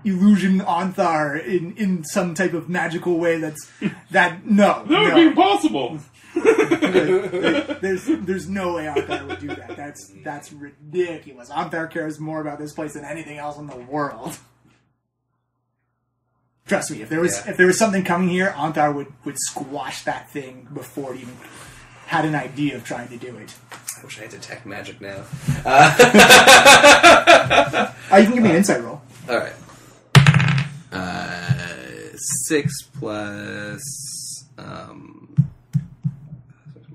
illusion Anthar in some type of magical way. That would be impossible. There's no way Anthar would do that. That's ridiculous. Anthar cares more about this place than anything else in the world. Trust me, if there was something coming here, Anthar would squash that thing before it even had an idea of trying to do it. I wish I had detect magic now. You can give me an insight roll. All right. 6 plus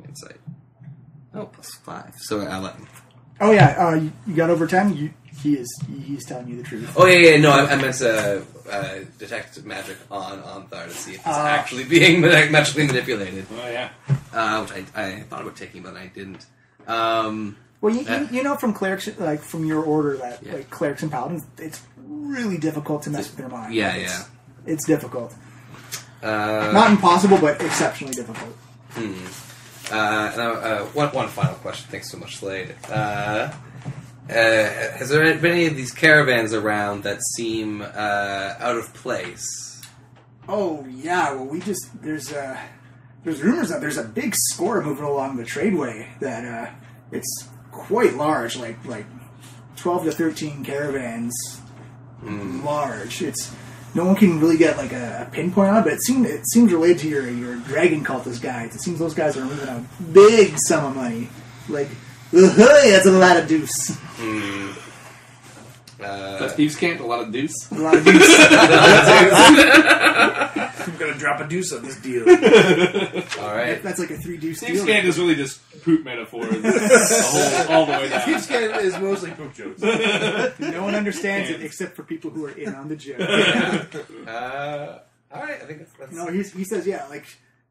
insight. Oh, plus 5. So 11. Oh yeah, you got over 10. He's telling you the truth. Oh yeah. No, I meant to detect magic on Anthar to see if it's actually being magically manipulated. Oh yeah. Which I thought about taking, but I didn't. Well, you know from clerics, like from your order, that like clerics and paladins, it's really difficult to mess with their mind. Yeah. It's difficult. Not impossible, but exceptionally difficult. Now, one final question. Thanks so much, Slade. Has there been any of these caravans around that seem out of place? Oh yeah. Well, there's rumors that there's a big score moving along the tradeway that it's quite large, like 12 to 13 caravans. Large. No one can really get like a pinpoint on it, but it seems related to your dragon cultist guys. It seems those guys are moving a big sum of money. Like, that's a lot of deuce. That thieves can't, a lot of deuce. A lot of deuce. I'm gonna drop a deuce on this deal. All right. That's like a 3 deuce Thieves deal. can't is really just poop metaphors. all the way down. Thieves Can't is mostly poop jokes. No one understands it except for people who are in on the joke. All right. I think that's No, he says, like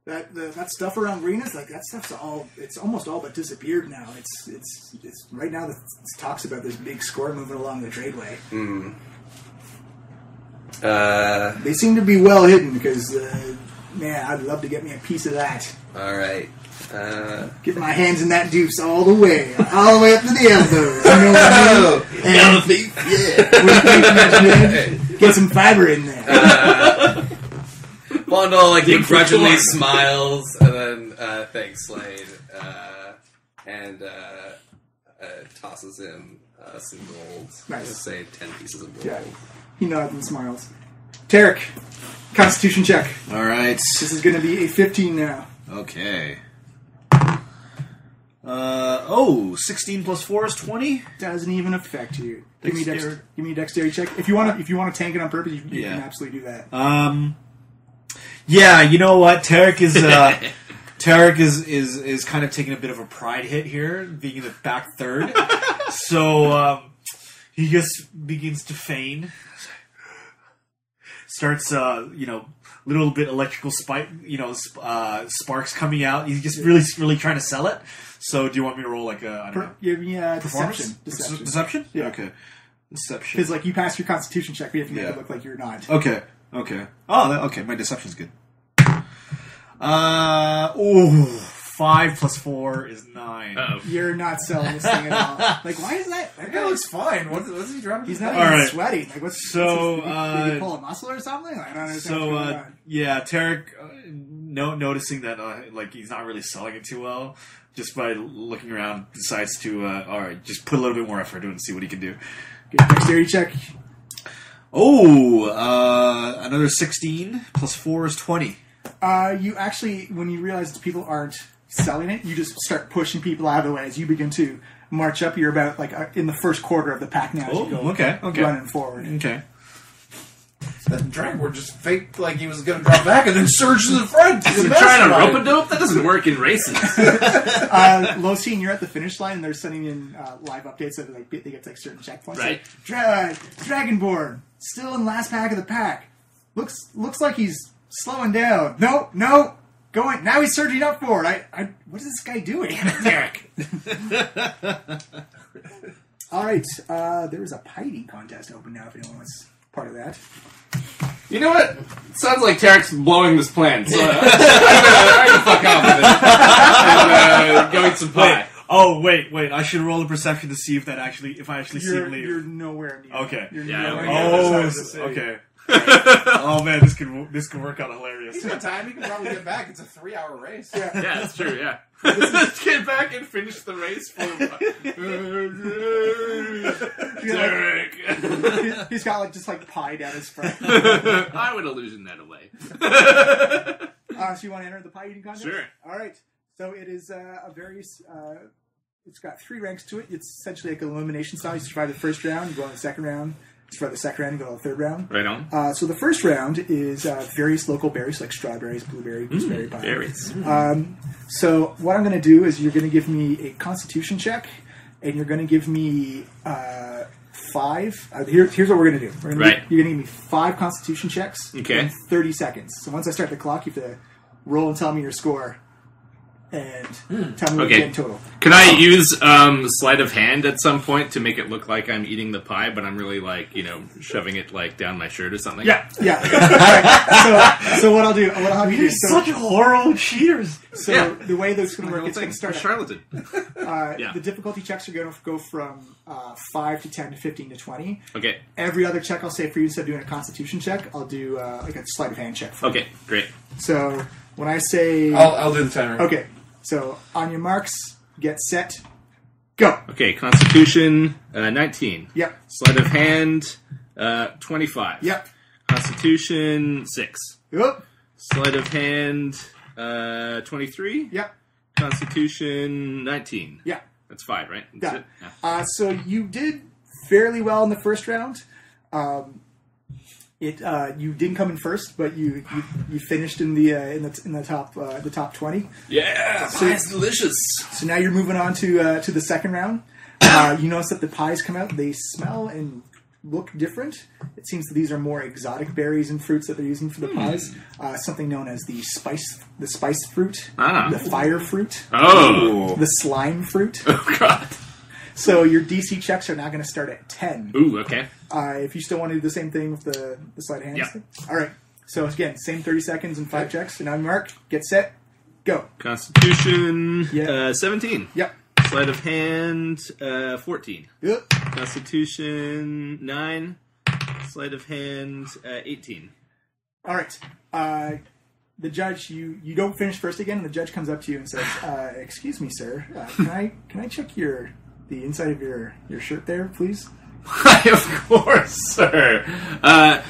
that stuff around Greenus, like that stuff's it's almost all but disappeared now. It's right now. It talks about this big score moving along the tradeway. They seem to be well hidden because, man, I'd love to get me a piece of that. all right. Get my hands in that deuce all the way up to the elbows. You know what I mean? Down the thief. Yeah. Get some fiber in there. Bondol begrudgingly smiles, and then thanks, Slade. And tosses him some gold. Nice. Let's say 10 pieces of gold. Yeah. He nods and smiles. Tarek, Constitution check. All right. This is going to be a 15 now. Okay. 16 plus 4 is 20. Doesn't even affect you. Give me Dexterity. a dexterity check. If you want to tank it on purpose, you Yeah. can absolutely do that. Yeah, you know what? Tarek is kind of taking a bit of a pride hit here, being in the back third. So he just begins to feign. Starts, little bit electrical sparks coming out. He's just really trying to sell it. So do you want me to roll like a, I don't know, Give me a performance? deception. Deception? Yeah. Okay. Deception. Because like you passed your Constitution check, but you have to make Yeah. it look like you're not. Okay. Okay, my deception's good. 5 plus 4 is 9. Uh-oh. You're not selling this thing at all. Like, why is that? That guy looks fine. What's he dropping? He's not All even right. sweating. Like, what's So, did he pull a muscle or something? Like, I don't understand what's going on. Yeah, Tarek, noticing that he's not really selling it too well, just by looking around, decides to all right, just put a little bit more effort into it and see what he can do. Get a dexterity check. Another 16 plus 4 is 20. You actually, when you realize that people aren't selling it, you just start pushing people out of the way as you begin to march up. You're about in the first quarter of the pack now as you go okay. running forward. Okay. That Dragward just faked like he was going to drop back and then surged to the front. Is he trying to rope a dope? That doesn't work in races. Leosin, you're at the finish line, and they're sending in live updates of they get to certain checkpoints. Right. Like, Dragonborn still in last pack of the pack. Looks like he's slowing down. No, going now. He's surging up forward. What is this guy doing? Derek. All right, there is a piety contest open now. If anyone wants part of that. You know what? Sounds like Tarek's blowing this plan. So I'm gonna fuck off with it and go eat some pie. Wait! I should roll a perception to see if I actually see him leave. You're nowhere near. Okay. You're Yeah, nowhere okay. near the side of the city. Okay. Oh man, this could work out hilarious. He's got time. He can probably get back. It's a 3-hour race. Yeah. Yeah, that's true, yeah. Let's get back and finish the race for Derek. He's got just pie down his front. I would illusion that away. So you want to enter the pie eating contest? Sure. All right. So it is a very. It's got 3 ranks to it. It's essentially like an elimination style. You survive the first round, you go on the second round. Survive the second round, you go on the third round. Right on. So the first round is various local berries like strawberries, blueberry, gooseberry pie. Berries. So what I'm going to do is you're going to give me a Constitution check, and you're going to give me 5. Here's what we're going to do. You're going to give me 5 Constitution checks Okay. in 30 seconds. So once I start the clock, you have to roll and tell me your score, and tell me what you get in total. Can I use sleight of hand at some point to make it look like I'm eating the pie, but I'm really shoving it down my shirt or something? Yeah. All right. So what I'll have you do. So, Such horrible cheaters. so the way that's going to work, it's going to start. charlatan. The difficulty checks are going to go from 5 to 10 to 15 to 20. Okay. Every other check I'll say for you, instead of doing a Constitution check, I'll do a sleight of hand check. For you. Okay, great. So when I say, I'll do the timer. okay. So on your marks, get set, go. Okay, Constitution 19. Yep. Sleight of hand 25. Yep. Constitution 6. Yep. Sleight of hand 23. Yep. Constitution 19. Yep. That's 5, right? Got That's it. Yeah. So you did fairly well in the first round. You didn't come in first, but you finished in the top 20. Yeah, pie's delicious. So now you're moving on to the second round. You notice that the pies come out; they smell and look different. It seems that these are more exotic berries and fruits that they're using for the pies. Something known as the spice fruit, the fire fruit, the slime fruit. Oh god. So your DC checks are now going to start at 10. Ooh, okay. If you still want to do the same thing with the sleight of hand. Yeah. All right. So again, same 30 seconds and 5 checks. And now Mark, get set, go. Constitution 17. 17. Yep. Sleight of hand 14. Yep. Constitution 9. Sleight of hand 18. All right. The judge, you don't finish first again, and the judge comes up to you and says, "Excuse me, sir. Can I check your the inside of your shirt there, please? Of course, sir. But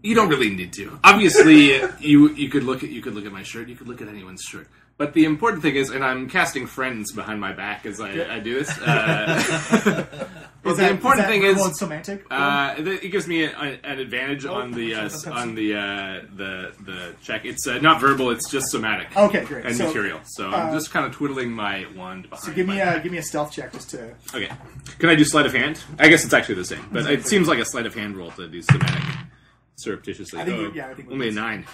you don't really need to. Obviously, you could look at my shirt. You could look at anyone's shirt. But the important thing is, and I'm casting friends behind my back as I do this. The important thing is semantic. It gives me an advantage on the check. It's not verbal; it's just somatic. Okay, great. And material. So I'm just kind of twiddling my wand behind. So give me a stealth check just to. Okay. Can I do sleight of hand? I guess it's actually the same, but it seems like a sleight of hand roll to do somatic surreptitiously. I think I think only a 9.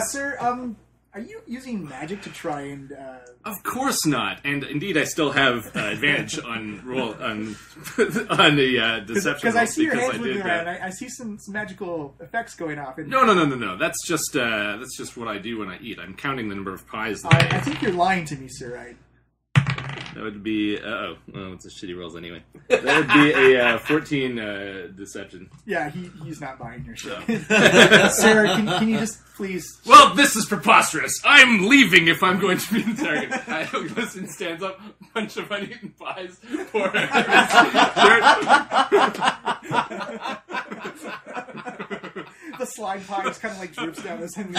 Sir, are you using magic to try and? Of course not. And indeed, I still have advantage on roll on the deception. Because I see your hands moving around. I see some magical effects going off. And No. That's just what I do when I eat. I'm counting the number of pies. That I think you're lying to me, sir. That would be it's a shitty rolls anyway. That would be a 14 deception. Yeah, he's not buying your shit. Sir, can you just please? Well, this is preposterous. I'm leaving if I'm going to be the target. Leosin stands up, bunch of uneaten pies, pour it The slime pie just kind of like drips down his head.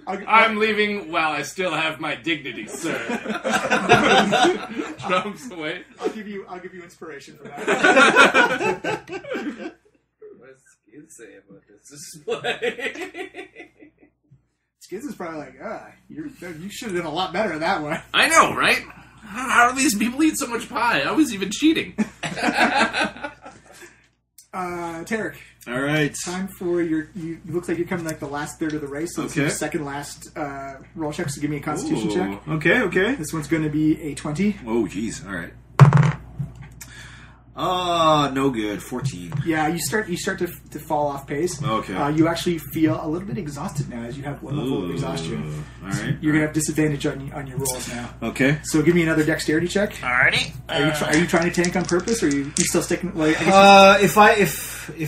I'm leaving while I still have my dignity, sir. Drums away. I'll give you inspiration for that. What does Skiz say about this display? Skiz is probably like, you should have done a lot better in that one. I know, right? How do these people eat so much pie? I was even cheating. Tarek. All right. Time for you looks like you're coming like the last third of the race, so this is your second last roll check, so give me a constitution check. Okay. This one's going to be a 20. Oh, jeez. All right. No good. 14. Yeah, you start to fall off pace. Okay. You actually feel a little bit exhausted now as you have one level of exhaustion. All right. You're going to have disadvantage on your rolls now. Okay. So give me another dexterity check. Alrighty. Are you trying to tank on purpose, or are you still sticking? Like, If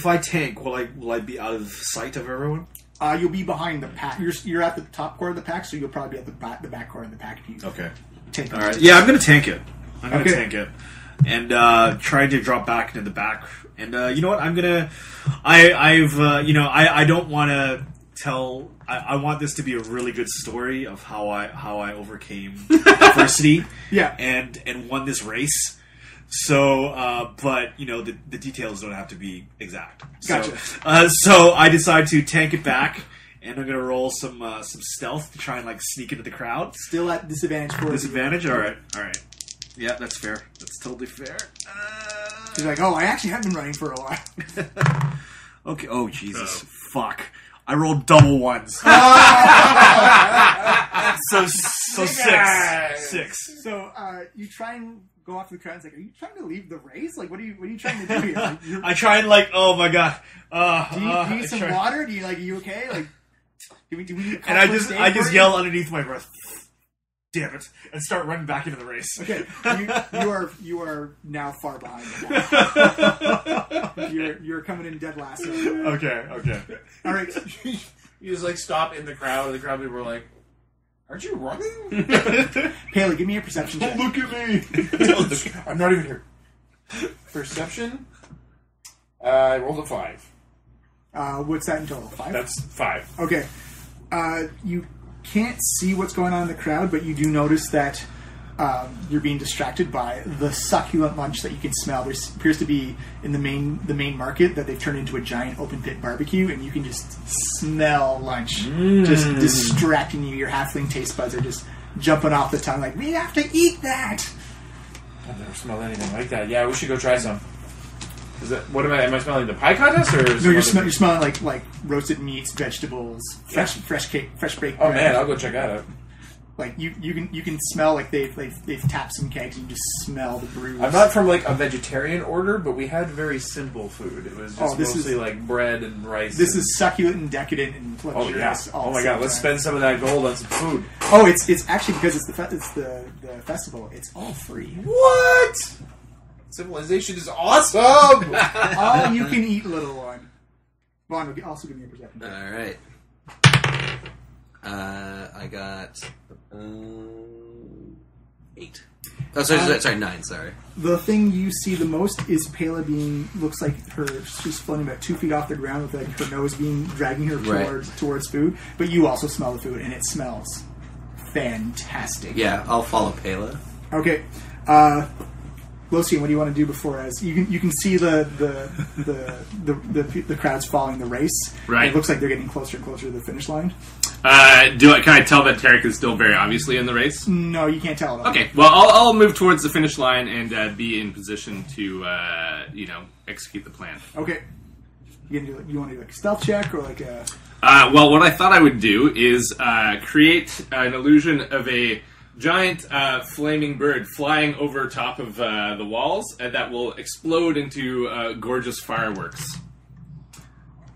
I tank, will I be out of sight of everyone? You'll be behind the pack. You're at the top corner of the pack, so you'll probably be at the back corner of the pack. If you tank. All right. Yeah, I'm gonna tank it. Okay. Tank it, and try to drop back into the back. And you know what? I'm gonna. I don't want to tell. I want this to be a really good story of how I overcame adversity. Yeah. And won this race. So, but the details don't have to be exact. Gotcha. So I decide to tank it back, and I'm gonna roll some stealth to try and sneak into the crowd. Still at disadvantage for Disadvantage. All right. Yeah, that's fair. That's totally fair. He's like, I actually have been running for a while. Okay. Oh Jesus. Fuck. I rolled double ones. so 6. So you try and go off the crowd. It's like, are you trying to leave the race? Like, what are you trying to do here? I try and oh my god. Do you need some water? Do you are you okay? Like, do we need and I just yell underneath my breath. Damn it! And start running back into the race. Okay, you are now far behind. You're coming in dead last. Okay. All right. You just stop in the crowd, and the crowd people are like, "Aren't you running?" Haley, give me a perception check. Look at me. I'm not even here. Perception. I rolled a 5. What's that in total? 5. That's 5. Okay. You can't see what's going on in the crowd, but you do notice that you're being distracted by the succulent lunch that you can smell. There appears to be in the main market that they've turned into a giant open pit barbecue, and you can just smell lunch just distracting you. Your halfling taste buds are just jumping off the tongue like, we have to eat that. I've never smelled anything like that. Yeah, we should go try some. Is that am I smelling the pie contest or? No, you're smelling like roasted meats, vegetables, fresh cake, fresh baked bread. Oh man, I'll go check that out. Like you can smell like they've tapped some kegs. You just smell the brews. I'm not from a vegetarian order, but we had very simple food. It was just mostly bread and rice. This is succulent and decadent and luxurious. Oh my god, let's spend some of that gold on some food. Oh, it's actually because it's the festival. It's all free. What? Civilization is awesome! All you can eat, little one. Vaughn, also give me a perception. All right. I got 8. Oh, sorry, 9. Sorry. The thing you see the most is Pela looks like she's floating about 2 feet off the ground with like her nose dragging her towards food. But you also smell the food, and it smells fantastic. Yeah, I'll follow Pela. Okay, Leosin, what do you want to do before as you can see the crowds following the race? Right. It looks like they're getting closer and closer to the finish line. Can I tell that Tarek is still very obviously in the race? No, you can't tell at all. Okay, well, I'll move towards the finish line and be in position to, execute the plan. Okay. You want to do like a stealth check or like a... Well, what I thought I would do is create an illusion of a giant flaming bird flying over top of the walls, and that will explode into gorgeous fireworks,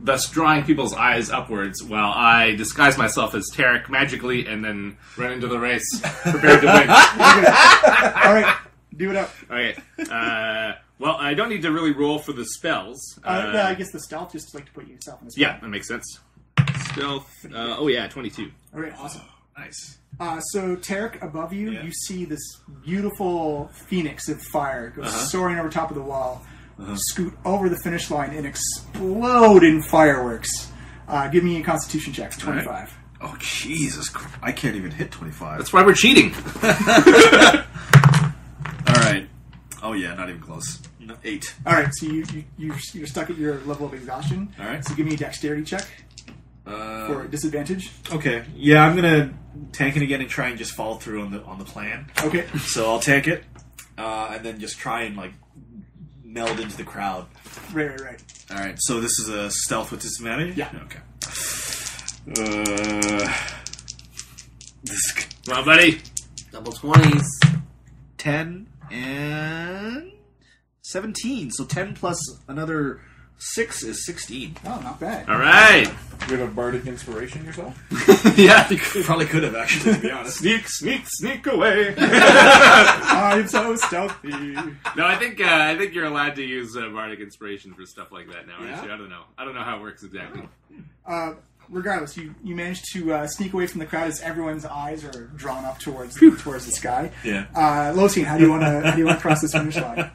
thus drawing people's eyes upwards while I disguise myself as Tarek magically and then run into the race, prepared to win. All right, do it up. Okay. Well, I don't need to really roll for the spells. I guess the stealth just like to put yourself in the spot. Yeah, that makes sense. Stealth. 22. All right, awesome. Nice. So Tarek, above you, you see this beautiful phoenix of fire go soaring over top of the wall, scoot over the finish line, and explode in fireworks. Give me a Constitution check. 25. Right. Oh Jesus! I can't even hit 25. That's why we're cheating. All right. Oh yeah, not even close. 8. All right, so you're stuck at your level of exhaustion. All right. So give me a dexterity check for disadvantage. Okay. Yeah, I'm gonna tank it again and try and just follow through on the plan. Okay. So I'll tank it, and then just try and like meld into the crowd. Right. All right. So this is a stealth with disadvantage. Yeah. Okay. Come on, buddy. Double 20s. 10 and 17. So 10 plus another 6 is 16. Oh, not bad. All right. You have a bardic inspiration yourself? Yeah. Probably could have actually, to be honest. Sneak away. I'm so stealthy. No, I think you're allowed to use bardic inspiration for stuff like that now. Yeah? Actually, I don't know how it works exactly. Regardless, you managed to sneak away from the crowd as everyone's eyes are drawn up towards the sky. Yeah. Losin, how do you want to cross this finish line?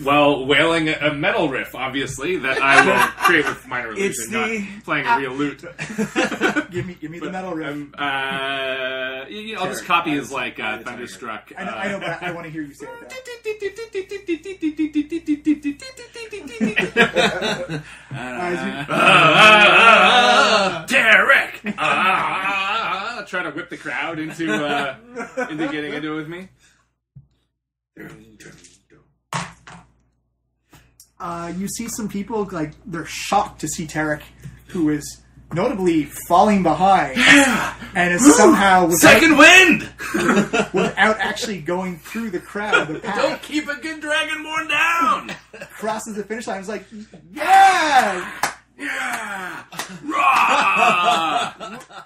Well, wailing a metal riff, obviously, that I will create with minor illusion, not playing a real lute. give me the metal riff. I'll just copy his like thunderstruck. I know, but I want to hear you say it. Derek! Try to whip the crowd into getting into it with me. You see some people, like, they're shocked to see Tarek, who is notably falling behind. And is somehow... Second wind! Without actually going through the crowd, the pack. Don't keep a good dragonborn down! Crosses the finish line. It's like, yeah! Yeah! Rah!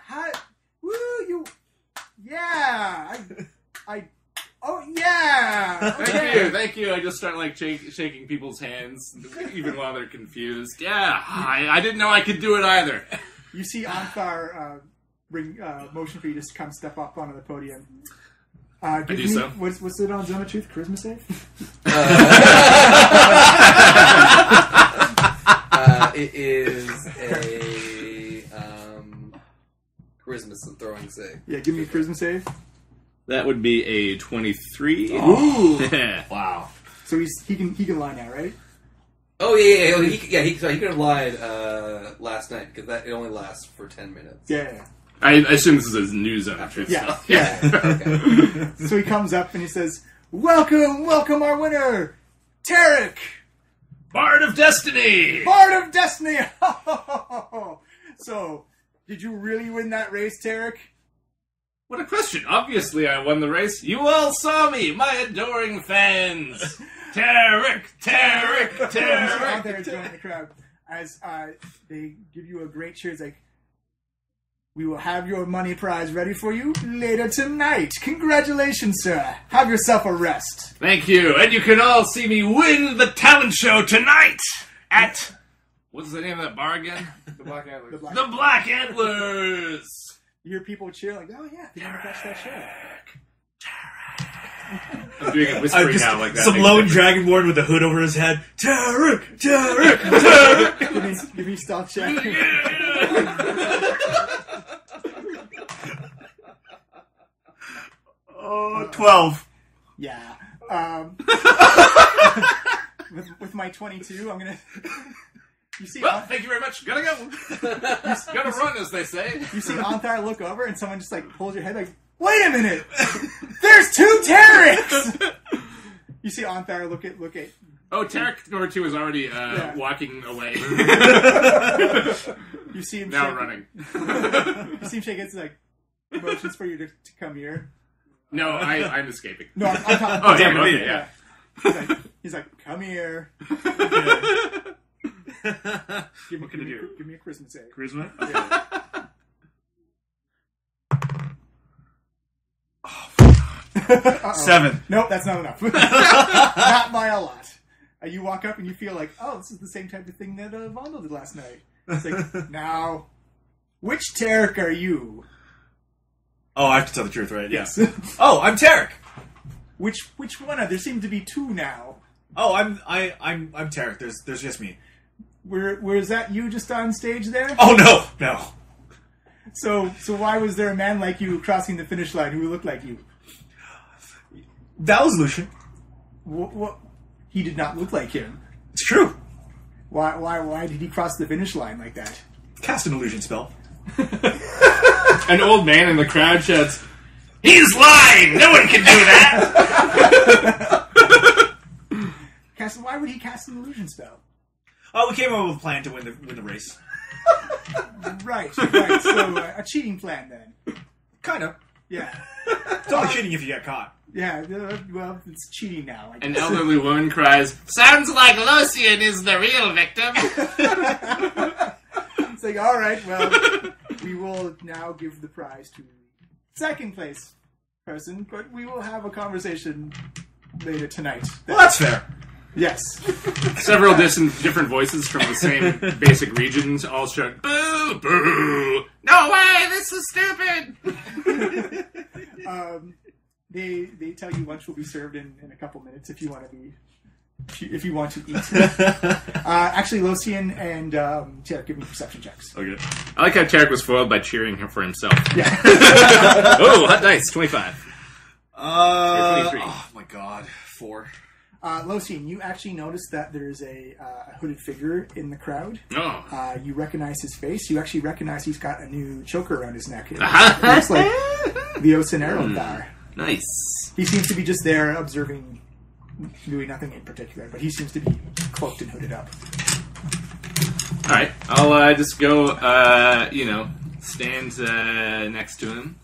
How, woo, you... Yeah! Oh, yeah! Okay. Thank you. I just start like shaking people's hands, even while they're confused. Yeah, I didn't know I could do it either. You see Anfar motion for you to come step up onto the podium. Give me, so. What's it on Zone of Truth? Charisma save? It is a charisma throwing save. Yeah, give me a charisma save. That would be a 23. Ooh! Wow. So he can lie now, right? Oh yeah. He could have lied last night because it only lasts for 10 minutes. Yeah. I assume this is a new Zone of Truth Yeah. stuff. Yeah. Okay. So he comes up and he says, Welcome our winner, Tarek! Bard of Destiny! Bard of Destiny! So, did you really win that race, Tarek? What a question. Obviously I won the race. You all saw me, my adoring fans. Tarek! Out there joining the crowd as they give you a great cheer. It's like, we will have your money prize ready for you later tonight. Congratulations, sir. Have yourself a rest. Thank you. And you can all see me win the talent show tonight at... What's the name of that bar again? The Black Antlers. The Black Antlers! You hear people cheer like, "Oh yeah, they never catch that show." I'm doing it whispering now like that. Some lone dragonborn with a hood over his head. Tarek! Tarek! Tarek! Give me stealth check. 12. Yeah. With my 22, I'm gonna. You see, Well, thank you very much. Gotta go. Gotta run, as they say. you see Anthar look over, and someone just like pulls your head, like, "Wait a minute! There's 2 Tareks!" You see Anthar look at. Oh, Tarek number 2 is already walking away. You see him Now shake, running. You see him shake. It's like motions for you to come here. No, I'm escaping. No, I'm talking. Oh, damn. Okay, yeah. He's like, come here. What can I do? Give me a charisma save. Charisma? Okay. 7. Nope, that's not enough. Not by a lot. You walk up and you feel like, oh, this is the same type of thing that Vondel did last night. It's like, now, which Tarek are you? Oh, I have to tell the truth, right? Yes. Oh, I'm Tarek. Which one? There seem to be 2 now. Oh, I'm Tarek. There's just me. Was that you just on stage there? Oh no. So why was there a man like you crossing the finish line who looked like you? That was Lucian. What? He did not look like him. It's true. Why did he cross the finish line like that? Cast an illusion spell. An old man in the crowd shouts, "He's lying! No one can do that!" Why would he cast an illusion spell? Oh, we came up with a plan to win the race. Right. So a cheating plan then. Kind of. Yeah. It's only cheating if you get caught. Yeah. Well, it's cheating now. I guess. An elderly woman cries, "Sounds like Leosin is the real victim." It's like, all right. Well, we will now give the prize to second place person, but we will have a conversation later tonight. Well, that's fair. Yes. Several different voices from the same basic regions all shout, "Boo! Boo! No way! This is stupid!" They tell you lunch will be served in a couple minutes if you want to eat. Actually, Leosin and Tarek, give me perception checks. Okay. I like how Tarek was foiled by cheering for himself. Yeah. Oh, hot dice, 25. 23. Oh my god, 4. Leosin, you actually notice that there's a hooded figure in the crowd. Oh. You recognize his face. You actually recognize he's got a new choker around his neck. It looks like Leosin Eltruel. Nice. He seems to be just there observing, doing nothing in particular, but he seems to be cloaked and hooded up. Alright, I'll just go, stand next to him.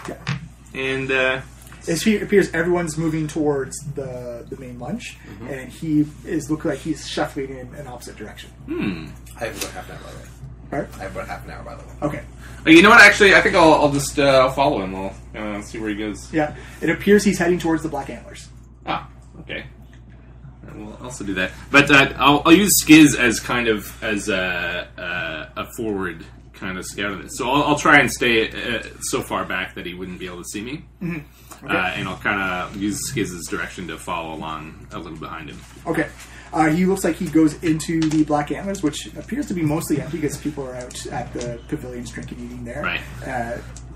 Yeah. And, As he appears, everyone's moving towards the main lunch, and he looks like he's shuffling in an opposite direction. I have about half an hour, by the way. Right? I have about half an hour, by the way. Okay. you know what, actually, I think I'll just follow him. I'll see where he goes. Yeah. It appears he's heading towards the Black Antlers. Ah, okay. We'll also do that. But I'll use Skiz as kind of as a forward kind of scout of this. So I'll try and stay so far back that he wouldn't be able to see me. Mm-hmm. Okay. And I'll kind of use Skiz's direction to follow along a little behind him. Okay. He looks like he goes into the Black Antlers, which appears to be mostly empty because people are out at the pavilions drinking and eating there. Right.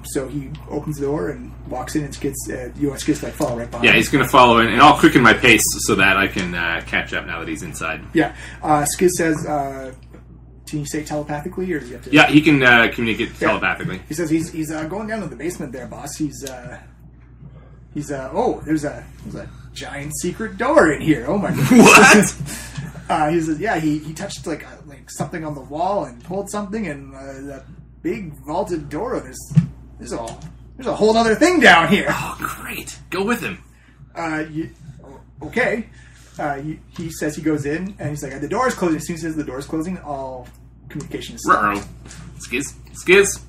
So he opens the door and walks in, and Skiz, you want Skiz to like follow right behind Yeah, him. he's going to follow in, and I'll quicken my pace so that I can catch up now that he's inside. Yeah. Skiz says, can you say telepathically, or does he have to... Yeah, he can communicate telepathically. He says he's going down to the basement there, boss. There's a giant secret door in here. Oh my goodness. What? He says, yeah, he touched like something on the wall and pulled something, and that big vaulted door. There's a whole other thing down here. Oh, great! Go with him. Okay. He says he goes in, and he's like, the door is closing. As soon as he says the door is closing, all communication is stopped. Ruh-roh. Skiz.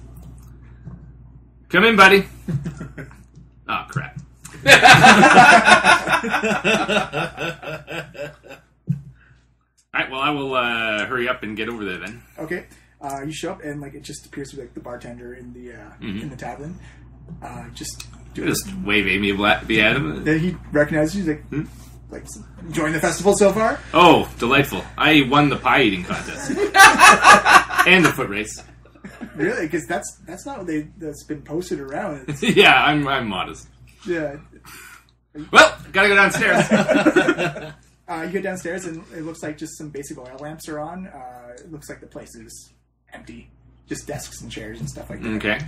Come in, buddy. Oh, crap. Alright, well, I will hurry up and get over there then. Okay. You show up and like it just appears to be like the bartender in the in the tavern. Just wave amiably at him. then he recognizes you. He's like enjoying the festival so far. Oh, delightful! I won the pie eating contest and the foot race. Really? Because that's not what that's been posted around. It's, Yeah, I'm modest. yeah. Well, gotta go downstairs. You get downstairs and it looks like just some basic oil lamps are on. It looks like the place is empty, just desks and chairs and stuff like that. Okay.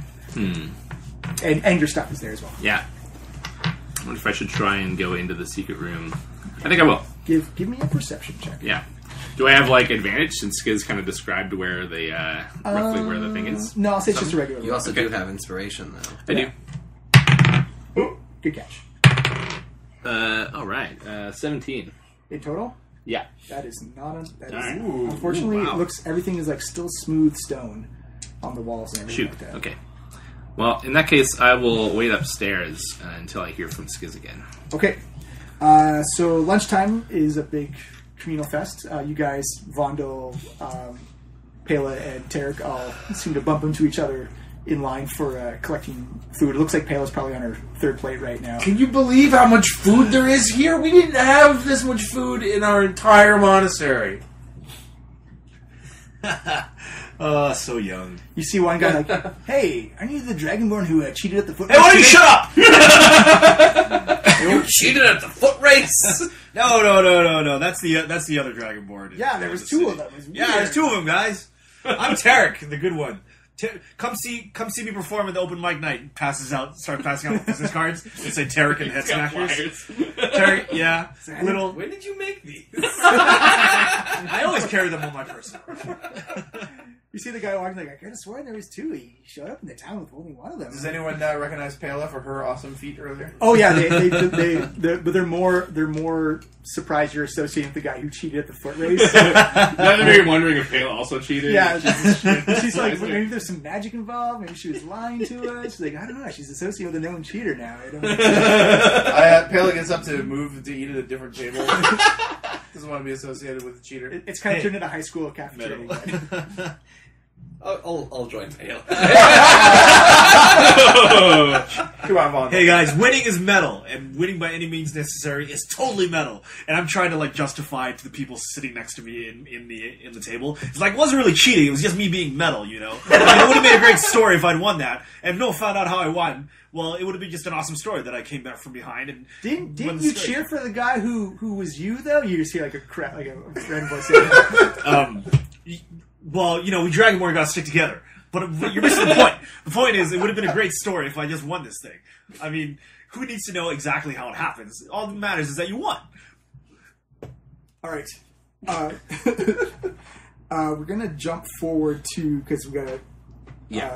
And your stuff is there as well. Yeah. I wonder if I should try and go into the secret room. I think I will. Give me a perception check. Yeah. Do I have like advantage since Skiz kind of described where the roughly where the thing is? No, I'll say it's just a regular. You also do have inspiration, though. I do. Ooh, good catch. All right. 17. In total, Yeah. that is not a. That is, Alright. unfortunately, Ooh, wow. it looks everything is like still smooth stone on the walls and everything Shoot. like that. Okay. Well, in that case, I will wait upstairs until I hear from Skiz again. Okay. So lunchtime is a big communal fest. You guys, Vondel, Pela, and Tarek all seem to bump into each other in line for collecting food. It looks like Pela's probably on her third plate right now. Can you believe how much food there is here? We didn't have this much food in our entire monastery. So young. You see one guy like, "Hey, aren't you the Dragonborn who cheated at the foot?" Hey, why don't you shut up? You cheated at the foot race! No. That's the other Dragonborn. Yeah, there was two of them. It was Yeah, weird. there's two of them, guys. I'm Tarek, the good one. Come see me perform at the open mic night. Start passing out business cards. They say Tarek and Head Smashers. Tarek, yeah. Little. When did you make these? I always carry them on my person. You see the guy walking like, I could have sworn there was two. He showed up in the town with only one of them. Does anyone recognize Pela for her awesome feat earlier? Oh yeah, but they're more surprised you're associating with the guy who cheated at the foot race. Now that maybe wondering if Pela also cheated. Yeah, she's like, maybe there's some magic involved. Maybe she was lying to us. She's like, I don't know. She's associated with a known cheater now. I don't know. Pela gets up to move to eat at a different table. Doesn't want to be associated with the cheater. It's kind of turned into high school cafeteria. I'll join Pale. Come on, Vaughn. Hey guys, winning is metal, and winning by any means necessary is totally metal. And I'm trying to like justify it to the people sitting next to me in the table. It's like it wasn't really cheating; it was just me being metal, you know. Like, it would have made a great story if I'd won that. And if no one found out how I won, well, it would have been just an awesome story that I came back from behind and Didn't won the you story. cheer for the guy who was you though? You just hear like a random voice. Well, you know, we Dragonborn got to stick together. But you're missing the point. The point is, it would have been a great story if I just won this thing. I mean, who needs to know exactly how it happens? All that matters is that you won. All right. We're gonna jump forward to because we gotta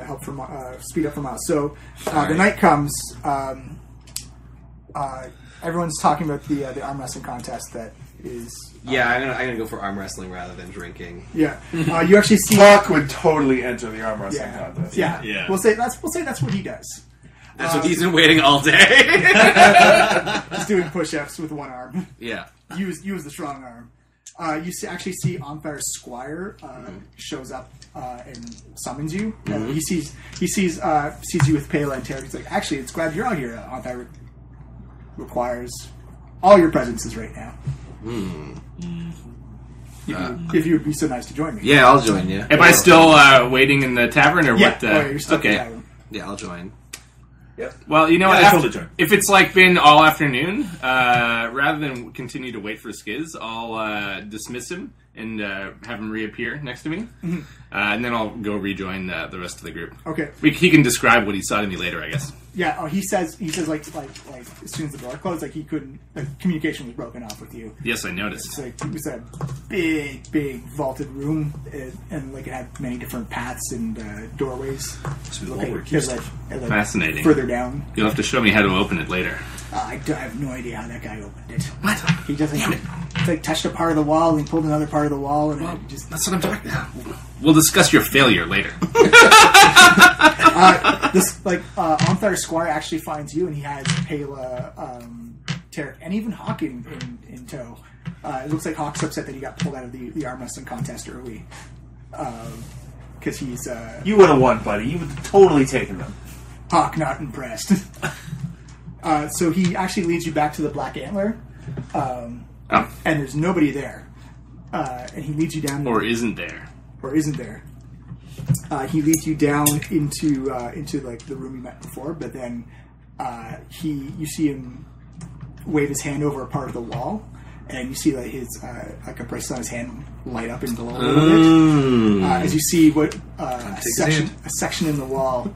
help from speed up from us. So the night comes. Everyone's talking about the arm wrestling contest that is. Yeah, I'm gonna go for arm wrestling rather than drinking. Yeah, you actually see. Talk would totally enter the arm wrestling contest. Yeah. Yeah. We'll say that's what he does. That's what he's been waiting all day. He's doing push-ups with one arm. Yeah. Use the strong arm. You actually see Onfire's squire shows up and summons you. He sees you with Pela and Terry. He's like, actually, it's glad you're out here. Onfire requires all your presences right now. If you would be so nice to join me. Yeah, I'll join you. Am I still waiting in the tavern or Yeah. what? You're still okay. in the Yeah, I'll join. Well, you know Yeah, what? I totally join. If it's like been all afternoon, rather than continue to wait for Skiz, I'll dismiss him and have him reappear next to me, and then I'll go rejoin the rest of the group. Okay. He can describe what he saw to me later, I guess. Yeah. Oh, he says like as soon as the door closed, like he couldn't. Like, communication was broken off with you. Yes, I noticed. It's like it was a big vaulted room, and like it had many different paths and doorways. Fascinating. Further down. You'll have to show me how to open it later. I have no idea how that guy opened it. What? He just like touched a part of the wall and he pulled another part of the wall and it just. That's what I'm talking about. We'll discuss your failure later. Onfire Squire actually finds you and he has Pela, Tarek, and even Hawking in tow. It looks like Hawk's upset that he got pulled out of the arm wrestling contest early. Because he's... You would have won, buddy. You would have totally taken them. Hawk not impressed. So he actually leads you back to the Black Antler. And there's nobody there. And he leads you down... Or isn't there. Or isn't there. He leads you down into like the room you met before, but then you see him wave his hand over a part of the wall, and you see like his like a bracelet on his hand light up and glow a little bit as you see what a section in the wall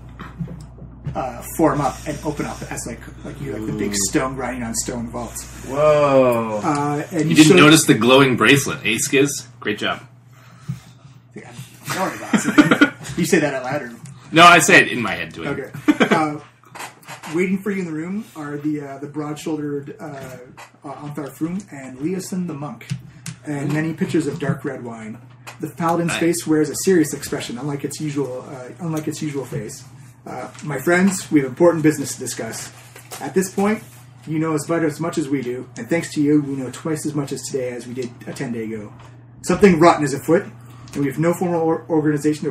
form up and open up as like the big stone grinding on stone vault. Whoa! And You didn't notice the glowing bracelet, eh, Skiz? Great job. Yeah, sorry, boss. You say that out loud, or? No, I say it in my head to him. Okay. Waiting for you in the room are the broad-shouldered Anthar Froom and Leosin the monk, and many pitchers of dark red wine. The paladin's face wears a serious expression, unlike its usual face. My friends, we have important business to discuss. At this point, you know as much as we do, and thanks to you, we know twice as much as today as we did 10 days ago. Something rotten is afoot, and we have no formal organization to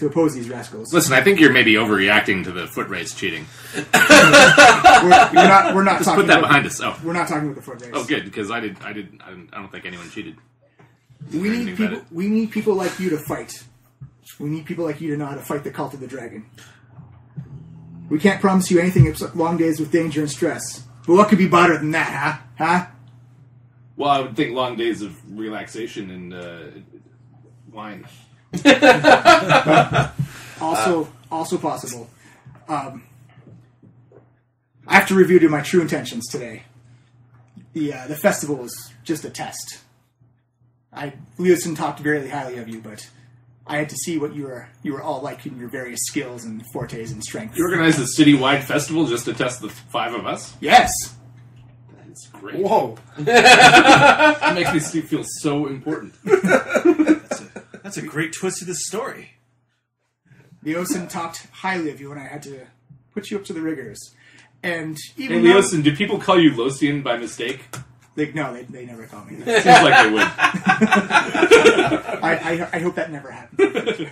oppose these rascals. Listen, I think you're maybe overreacting to the foot race cheating. We're not Just talking put that about, behind us. Oh, We're not talking about the foot race. oh, good, because I don't think anyone cheated. We need people. We need people like you to fight. We need people like you to know how to fight the cult of the dragon. We can't promise you anything except long days with danger and stress. But what could be better than that, huh? Well, I would think long days of relaxation and wine. Also possible. I have to review to my true intentions today. The festival was just a test. Leosin talked very highly of you, but I had to see what you were all like in your various skills and fortes and strengths. You organized a citywide festival just to test the 5 of us? Yes. That's great. Whoa! That makes me feel so important. That's a great twist to this story. Leosin talked highly of you, and I had to put you up to the rigors. And Hey, even Leosin, do people call you Leosin by mistake? they never call me that. Seems like they would. I hope that never happens.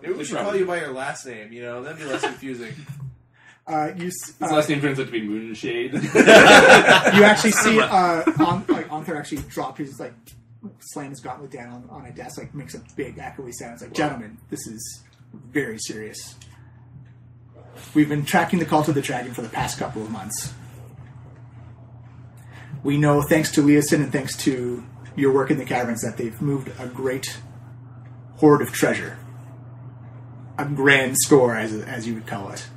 Maybe we should call you by your last name. You know, that'd be less confusing. His last name turns out to be Moonshade. You actually see Anther actually drop his slam his gauntlet down on a desk, makes a big echoey sound. It's like, gentlemen, this is very serious. We've been tracking the cult of the dragon for the past couple of months. We know, thanks to Leosin and thanks to your work in the caverns, that they've moved a great hoard of treasure. A grand store, as you would call it.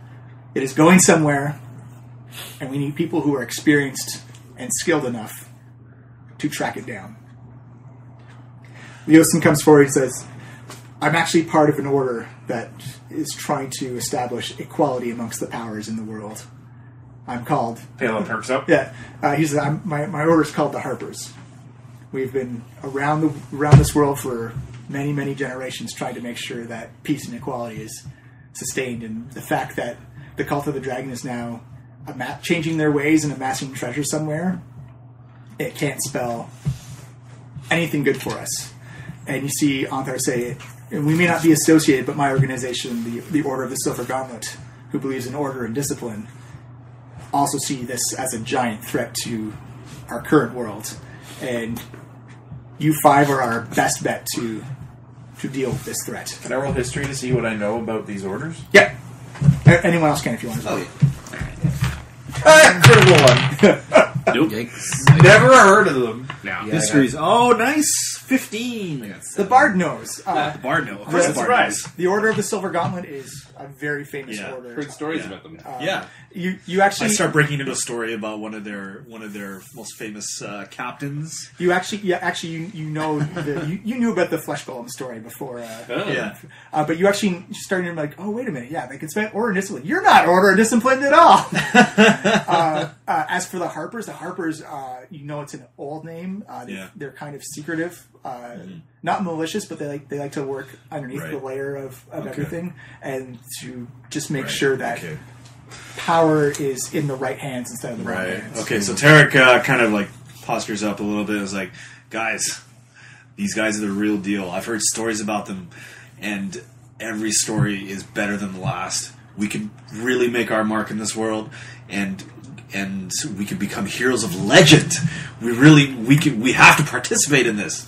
It is going somewhere, and we need people who are experienced and skilled enough to track it down. Leosin comes forward and says, I'm actually part of an order that is trying to establish equality amongst the powers in the world. I'm called... Palo perks up. Yeah. He says, my order is called the Harpers. We've been around this world for many, many generations trying to make sure that peace and equality is sustained. And the fact that the cult of the dragon is now changing their ways and amassing treasure somewhere, it can't spell anything good for us. And you see Anthar say, and we may not be associated, but my organization, the Order of the Silver Gauntlet, who believes in order and discipline, also see this as a giant threat to our current world. And you 5 are our best bet to deal with this threat. Can I roll history to see what I know about these orders? Yeah. Anyone else can if you want to. Oh, Critical one. Nope. yikes. Never heard of them. No. Histories. Oh, nice. 15. The Bard knows. The Bard know. Of course, the Bard Surprise. The Order of the Silver Gauntlet is a very famous Yeah. order. Heard stories Yeah. about them. Yeah. You actually I start breaking into a story about one of their most famous captains. you know you knew about the Flesh Golem story before. Yeah. But you actually started to be like, oh, wait a minute, yeah, they can spend order and discipline. You're not order and disciplined at all. As for the Harpers, it's an old name. They're kind of secretive, not malicious, but they like to work underneath the layer of everything, and to just make sure that power is in the right hands instead of the wrong hands. Okay, so Tarek kind of postures up a little bit. It's like, guys, these guys are the real deal. I've heard stories about them, and every story is better than the last. We can really make our mark in this world, and we can become heroes of legend. We have to participate in this.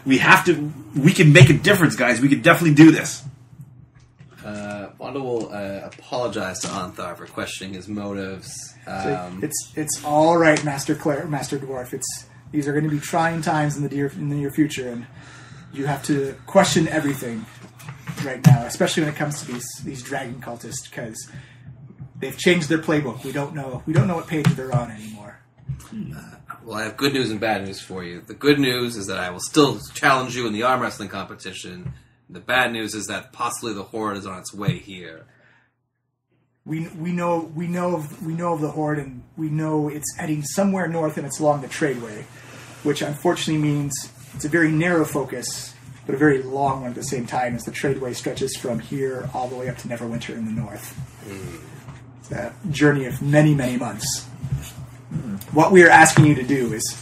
We can make a difference, guys. We can definitely do this. Wanda will apologize to Anthar for questioning his motives. It's all right, Master Dwarf. These are going to be trying times in the near future, and you have to question everything right now, especially when it comes to these dragon cultists, because they've changed their playbook. We don't know what page they're on anymore. Well, I have good news and bad news for you. The good news is that I will still challenge you in the arm wrestling competition. The bad news is that possibly the Hoard is on its way here. We know of the Hoard, and we know it's heading somewhere north, and it's along the tradeway, which unfortunately means it's a very narrow focus, but a very long one at the same time, as the tradeway stretches from here all the way up to Neverwinter in the north. It's a journey of many, many months. What we are asking you to do is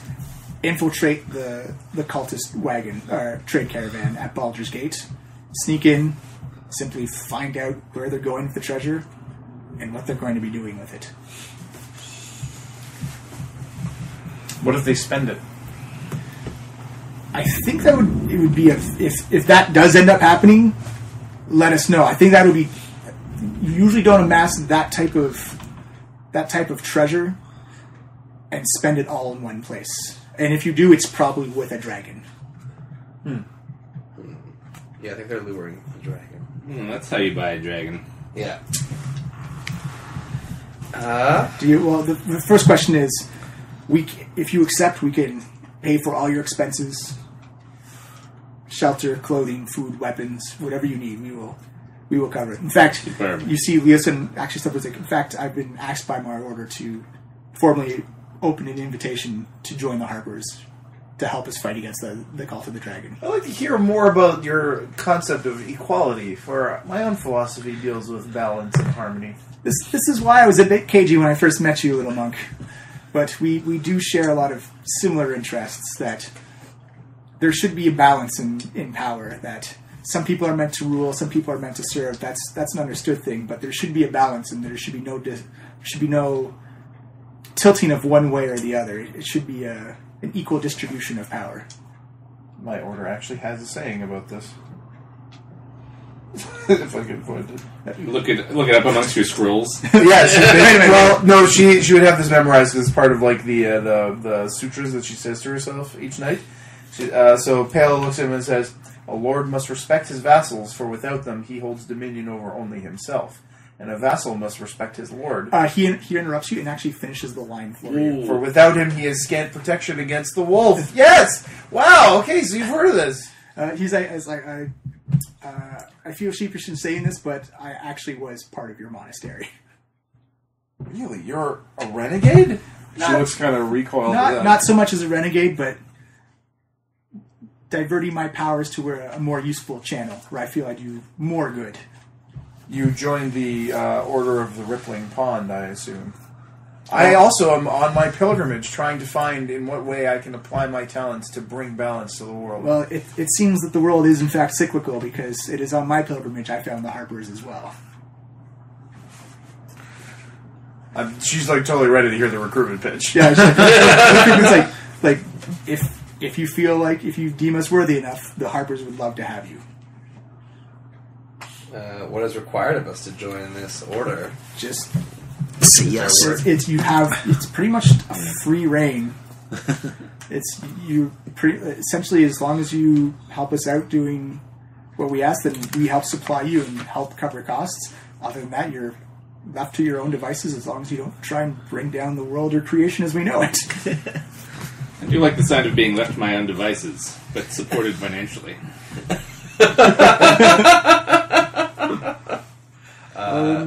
infiltrate the cultist wagon, or trade caravan at Baldur's Gate, sneak in, simply find out where they're going with the treasure, and what they're going to be doing with it. What if they spend it? I think it would be if that does end up happening, let us know. I think that would be. You usually don't amass that type of treasure and spend it all in one place. And if you do, it's probably with a dragon. Yeah, I think they're luring the dragon. That's how you buy a dragon. Yeah. The first question is, if you accept, we can pay for all your expenses, shelter, clothing, food, weapons, whatever you need. We will cover it. In fact, you see, Leosin actually stuff was like, in fact, I've been asked by my order to formally open an invitation to join the Harpers to help us fight against the Cult of the Dragon. I'd like to hear more about your concept of equality, for my own philosophy deals with balance and harmony. This is why I was a bit cagey when I first met you, little monk. But we do share a lot of similar interests, that there should be a balance in power, that some people are meant to rule, some people are meant to serve. That's an understood thing, but there should be a balance, and there should be no tilting of one way or the other. It should be an equal distribution of power. My order actually has a saying about this. If I can find it. Look it up amongst your scrolls. Yes. Well, no, she would have this memorized as part of like the sutras that she says to herself each night. So Pale looks at him and says, "A lord must respect his vassals, for without them he holds dominion over only himself. And a vassal must respect his lord. He interrupts you and actually finishes the line for you. For without him he has scant protection against the wolf." Yes! Wow, okay, so you've heard of this. I feel sheepish in saying this, but I actually was part of your monastery. Really? You're a renegade? She looks kind of recoiled. Not so much as a renegade, but diverting my powers to a more useful channel, where I feel I do more good. You joined the Order of the Rippling Pond, I assume. I also am on my pilgrimage, trying to find in what way I can apply my talents to bring balance to the world. Well, it seems that the world is in fact cyclical, because it is on my pilgrimage I found the Harpers as well. She's like totally ready to hear the recruitment pitch. Yeah, it's like if you feel like, if you deem us worthy enough, the Harpers would love to have you. What is required of us to join this order? Just say yes. It's pretty much a free reign. Essentially, as long as you help us out doing what we ask, then we help supply you and help cover costs. Other than that, you're left to your own devices, as long as you don't try and bring down the world or creation as we know it. I do like the sound of being left to my own devices, but supported financially.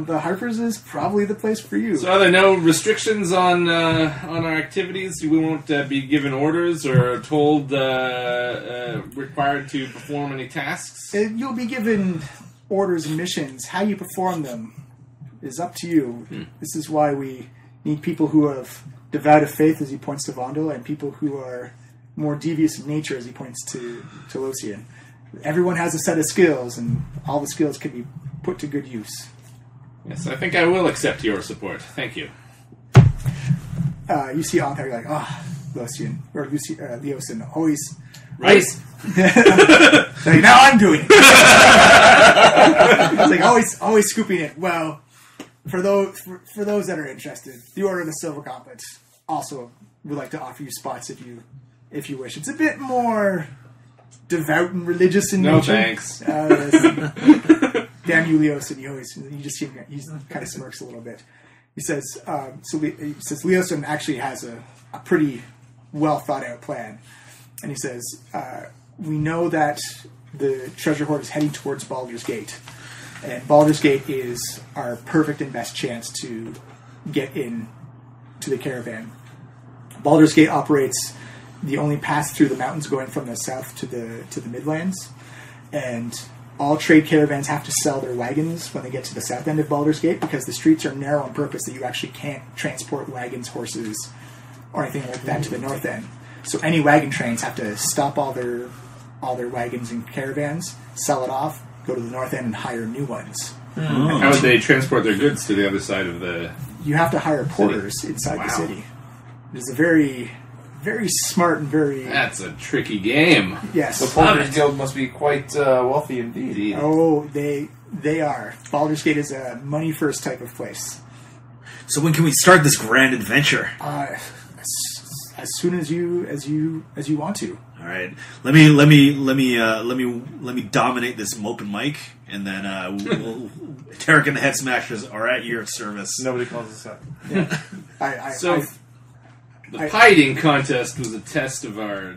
The Harpers is probably the place for you. So are there no restrictions on our activities? We won't be given orders or told required to perform any tasks? You'll be given orders and missions. How you perform them is up to you. This is why we need people who have devout of faith, as he points to Vondel, and people who are more devious in nature, as he points to Leosin. Everyone has a set of skills, and all the skills can be put to good use. Yes, I think I will accept your support. Thank you. You see Antar, you're like, Leosin, or Leosin, always... Right. Like, now I'm doing it. It's like always scooping it. Well, for those that are interested, the Order of the Silver Gauntlet also would like to offer you spots if you wish. It's a bit more devout and religious in No nature. thanks. Damn you, Leosin. You just see him, he kind of smirks a little bit. He says, Leosin actually has a pretty well thought out plan. And he says, we know that the treasure hoard is heading towards Baldur's Gate. And Baldur's Gate is our perfect and best chance to get in to the caravan. Baldur's Gate operates the only path through the mountains going from the south to the Midlands. And all trade caravans have to sell their wagons when they get to the south end of Baldur's Gate because the streets are narrow on purpose that you actually can't transport wagons, horses, or anything like that to the north end. So any wagon trains have to stop all their wagons and caravans, sell it off, go to the north end and hire new ones. How would they transport their goods to the other side of the... You have to hire porters inside the city. It is a very, very smart and very... That's a tricky game. Yes. The Porters Guild must be quite wealthy indeed. Oh, they are. Baldur's Gate is a money first type of place. So when can we start this grand adventure? As soon as you want to. All right, let me dominate this moping mic, and then Tarek and the Head Smashers are at your service. Nobody calls us up. The pie eating contest was a test of our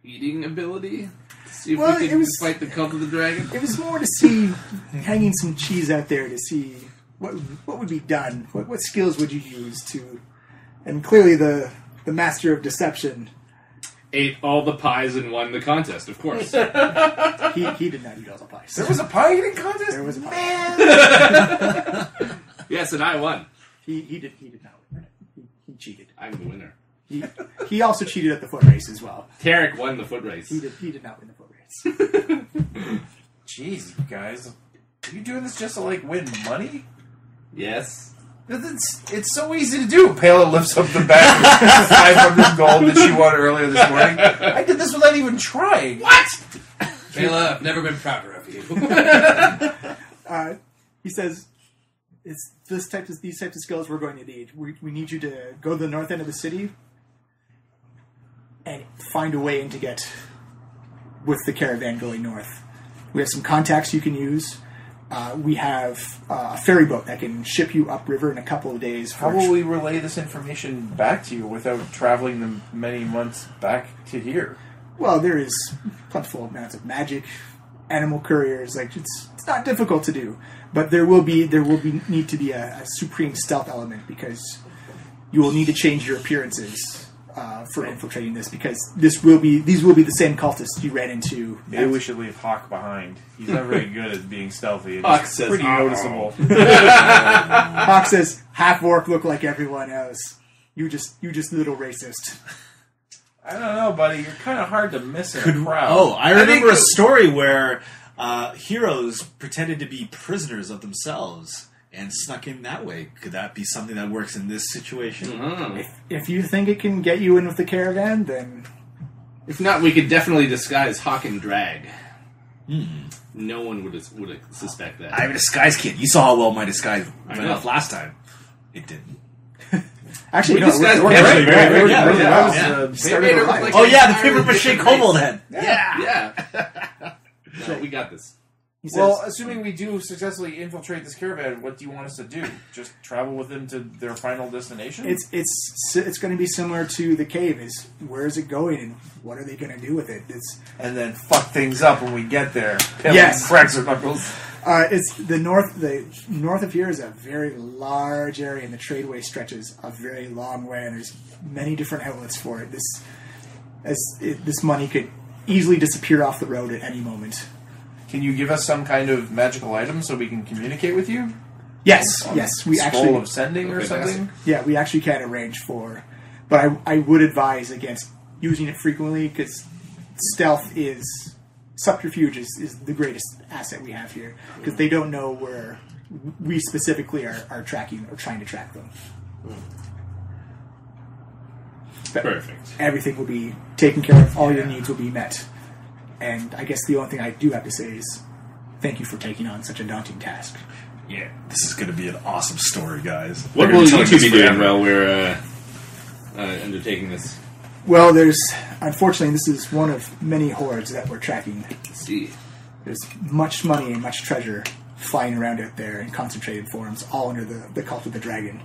eating ability. To see if we could fight the cult of the dragon. It was more to see hanging some cheese out there to see what would be done. What skills would you use to? And clearly the master of deception ate all the pies and won the contest, of course. he did not eat all the pies. There was a pie eating contest? There was a pie. Man! Yes, and I won. He did not win. He cheated. I'm the winner. He also cheated at the foot race as well. Tarek won the foot race. He did not win the foot race. Jeez, you guys. Are you doing this just to, win money? Yes. It's so easy to do. Pela lifts up the bag of 500 gold that she won earlier this morning. I did this without even trying. What? Pela, I've never been prouder of you. He says, "It's these types of skills we're going to need. We need you to go to the north end of the city and find a way in to get with the caravan going north. We have some contacts you can use. We have a ferry boat that can ship you upriver in a couple of days. How will we relay this information back to you without traveling the many months back to here? Well, there is plentiful amounts of magic, animal couriers. It's not difficult to do, but there will need to be a supreme stealth element because you will need to change your appearances for infiltrating this because these will be the same cultists you ran into. Maybe we should leave Hawk behind. He's not very good at being stealthy. Hawk It's says, pretty noticeable. Hawk says, half orc look like everyone else. You just little racist. I don't know, buddy. You're kind of hard to miss in a crowd. Oh, I remember a story where heroes pretended to be prisoners of themselves and snuck in that way. Could that be something that works in this situation? Mm-hmm. If you think it can get you in with the caravan, then... If not, we could definitely disguise Hawk and Drag. No one would suspect that. I'm a disguise kid. You saw how well my disguise I went know. off last time. It didn't. Actually, no, disguised we're very, very very good. well. Yeah. Started made her alive. look like Oh an yeah, the entire paper mache different kobold race. head. Yeah. No, we got this. He says, Well, assuming we do successfully infiltrate this caravan, what do you want us to do? Just travel with them to their final destination? it's going to be similar to the cave. Is where is it going and what are they going to do with it? And then fuck things up when we get there. Yes. Cracks her knuckles. It's the north. The north of here is a very large area, and the tradeway stretches a very long way. And there's many different outlets for it. This money could easily disappear off the road at any moment. Can you give us some kind of magical item so we can communicate with you? Yes, we Scroll actually of sending or something. Yeah, we actually can arrange for, but I would advise against using it frequently because subterfuge is the greatest asset we have here because they don't know where we specifically are tracking or trying to track them. But Perfect. everything will be taken care of, all your needs will be met. And I guess the only thing I do have to say is thank you for taking on such a daunting task. Yeah, this is going to be an awesome story, guys. What We're will gonna you be two telling be this doing forever. while we're undertaking this? Well, unfortunately, this is one of many hordes that we're tracking. Let's see. There's much money and much treasure flying around out there in concentrated forms, all under the cult of the dragon.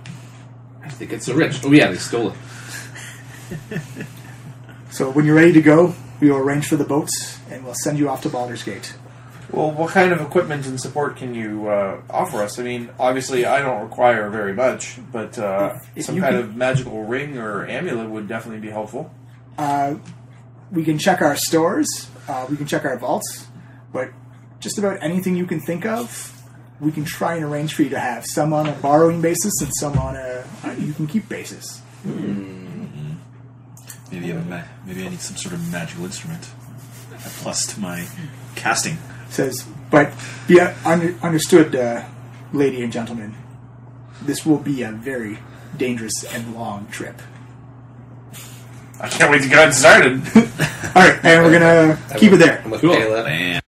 I think it's so rich. Oh yeah, they stole it. So when you're ready to go, we will arrange for the boats, and we'll send you off to Baldur's Gate. Well, what kind of equipment and support can you offer us? I mean, obviously, I don't require very much, but If some you kind can- of magical ring or amulet would definitely be helpful. We can check our stores, we can check our vaults, but just about anything you can think of, we can try and arrange for you to have. Some on a borrowing basis and some on a you can keep basis. Maybe I need some sort of magical instrument. A plus to my casting. Says, but be understood, lady and gentlemen, this will be a very dangerous and long trip. I can't wait to get started. All right, and we're gonna keep it there. I'm with Cool. Caleb. Man.